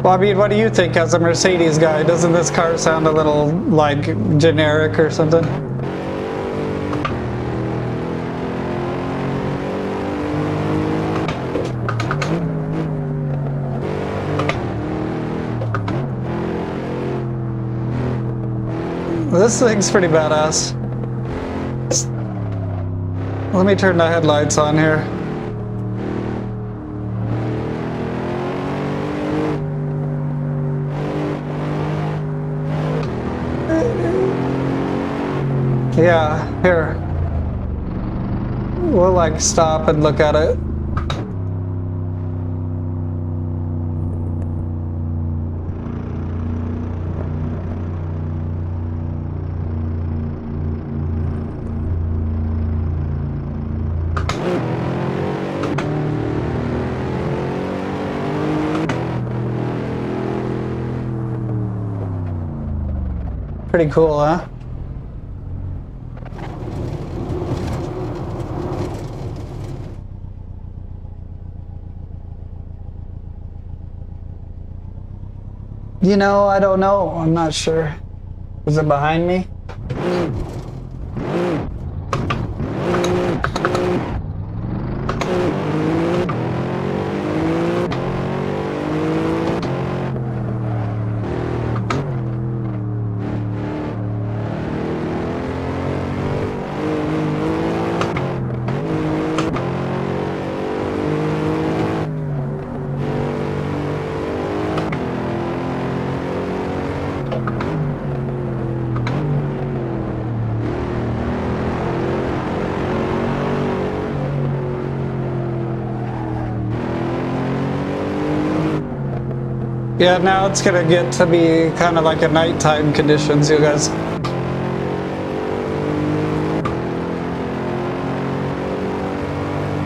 Speaker 1: Well, I mean, what do you think as a Mercedes guy? Doesn't this car sound a little, like, generic or something? This thing's pretty badass. Let me turn the headlights on here. Yeah, here. We'll like stop and look at it. Pretty cool, huh? You know, I don't know. I'm not sure. Was it behind me? Yeah, now it's gonna get to be kind of like a nighttime conditions, you guys.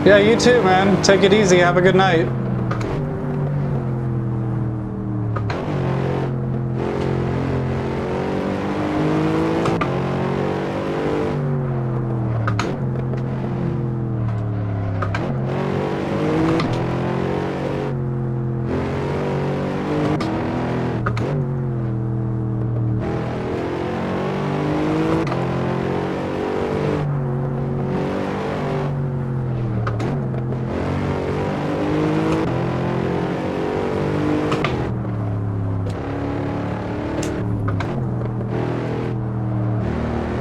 Speaker 1: Yeah, you too, man. Take it easy. Have a good night.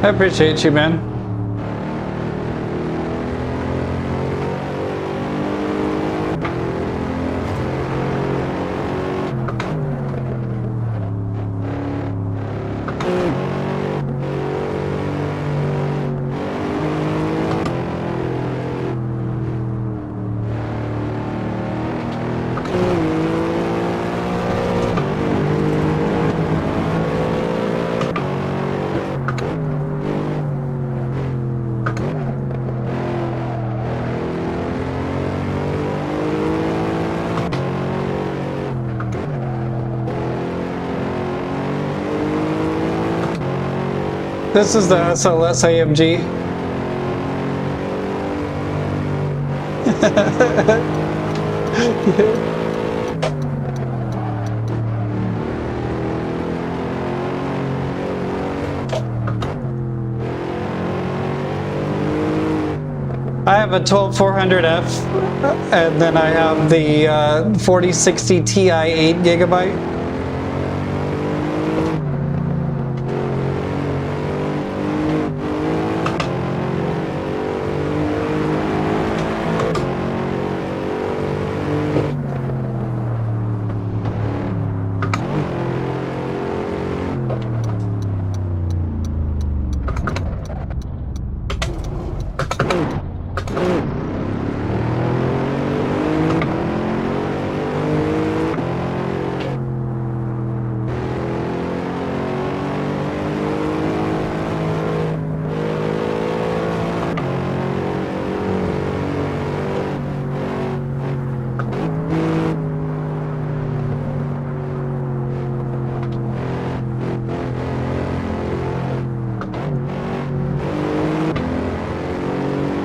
Speaker 1: I appreciate you, man. This is the SLS AMG. I have a 12400F, and then I have the 4060 Ti 8GB.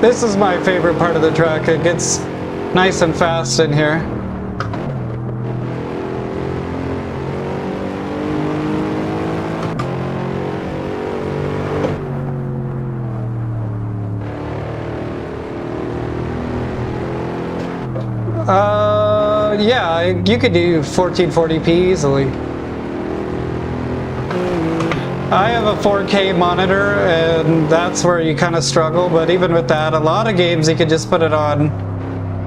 Speaker 1: This is my favorite part of the track. It gets nice and fast in here. Yeah, you could do 1440p easily. I have a 4K monitor, and that's where you kind of struggle, but even with that, a lot of games you could just put it on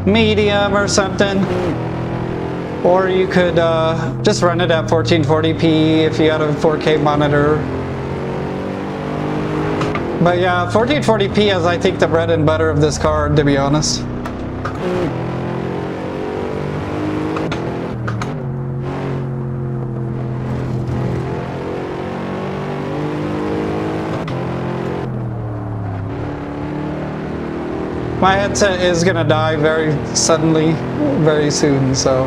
Speaker 1: medium or something, or you could just run it at 1440p if you had a 4K monitor. But yeah, 1440p is, I think, the bread and butter of this card, to be honest. My headset is gonna die very suddenly, very soon, so.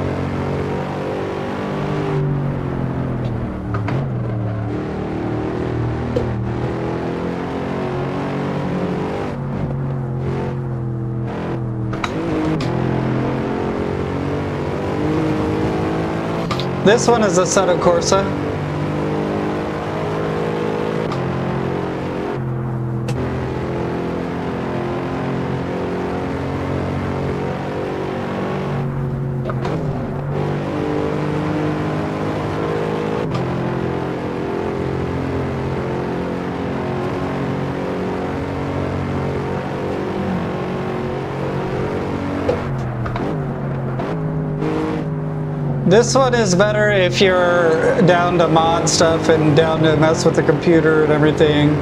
Speaker 1: This one is Assetto Corsa. This one is better if you're down to mod stuff and down to mess with the computer and everything.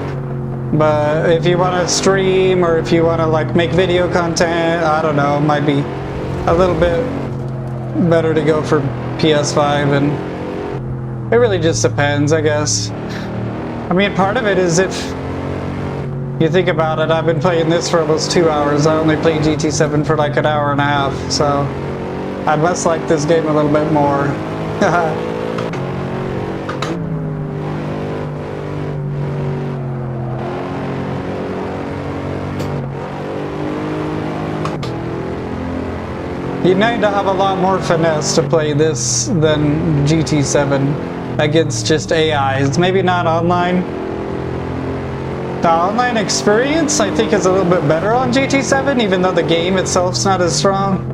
Speaker 1: But if you want to stream, or if you want to like make video content, I don't know, it might be a little bit better to go for PS5, and it really just depends, I guess. I mean, part of it is, if you think about it, I've been playing this for almost 2 hours. I only played GT7 for like an hour and a half, so I must like this game a little bit more. You need to have a lot more finesse to play this than GT7 against just AIs. Maybe not online. The online experience, I think, is a little bit better on GT7, even though the game itself's not as strong,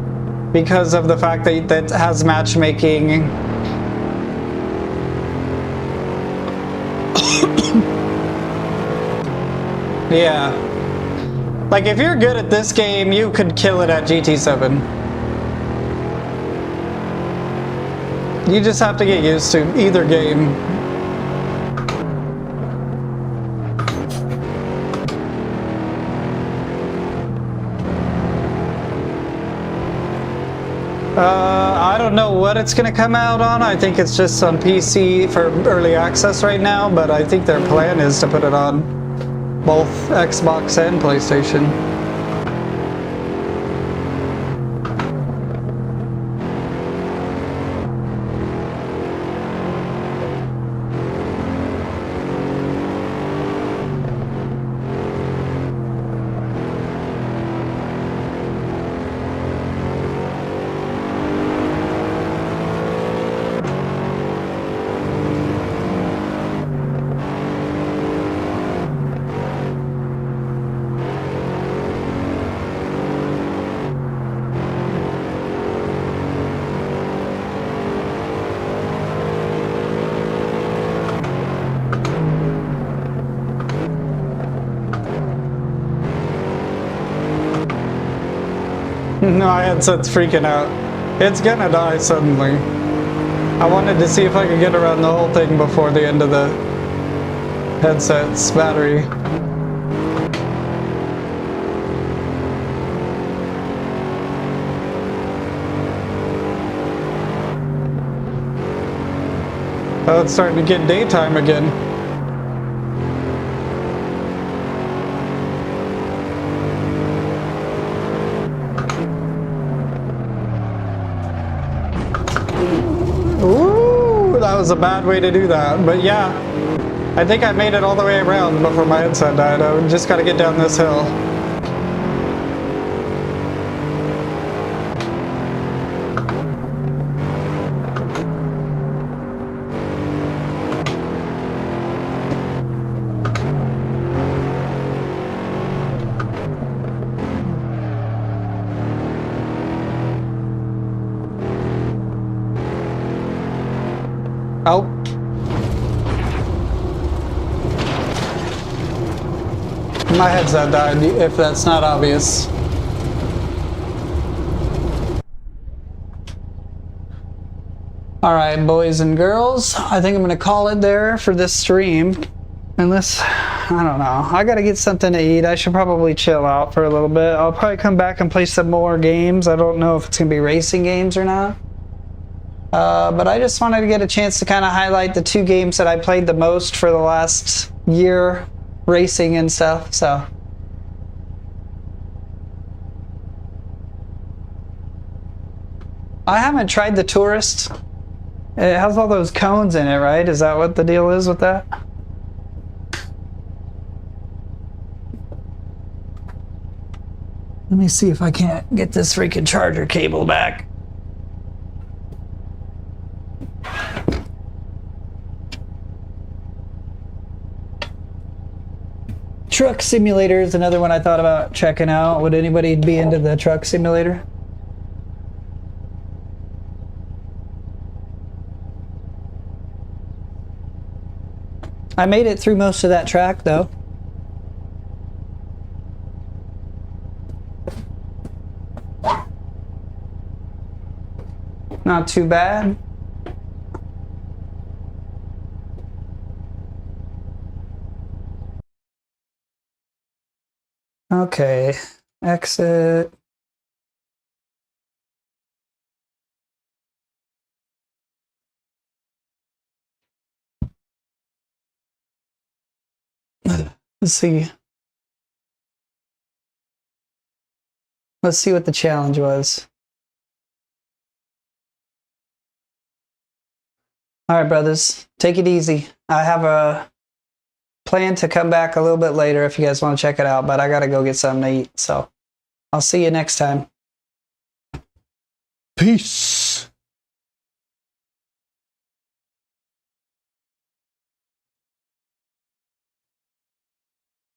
Speaker 1: because of the fact that it has matchmaking. Yeah. Like, if you're good at this game, you could kill it at GT7. You just have to get used to either game. I don't know what it's going to come out on. I think it's just on PC for early access right now, but I think their plan is to put it on both Xbox and PlayStation. My headset's freaking out. It's gonna die suddenly. I wanted to see if I could get around the whole thing before the end of the headset's battery. Oh, it's starting to get daytime again. Ooh, that was a bad way to do that, but yeah. I think I made it all the way around before my headset died. I just gotta get down this hill. Oh. My headset died, if that's not obvious. Alright, boys and girls, I think I'm gonna call it there for this stream. Unless, I don't know, I gotta get something to eat. I should probably chill out for a little bit. I'll probably come back and play some more games. I don't know if it's gonna be racing games or not. But I just wanted to get a chance to kind of highlight the two games that I played the most for the last year, racing and stuff, so. I haven't tried the Tourist. It has all those cones in it, right? Is that what the deal is with that? Let me see if I can't get this freaking charger cable back. Truck Simulator is another one I thought about checking out. Would anybody be into the Truck Simulator? I made it through most of that track though. Not too bad. Okay, exit. Let's see. Let's see what the challenge was. All right, brothers, take it easy. I have a plan to come back a little bit later if you guys want to check it out, but I gotta go get something to eat, so I'll see you next time. Peace.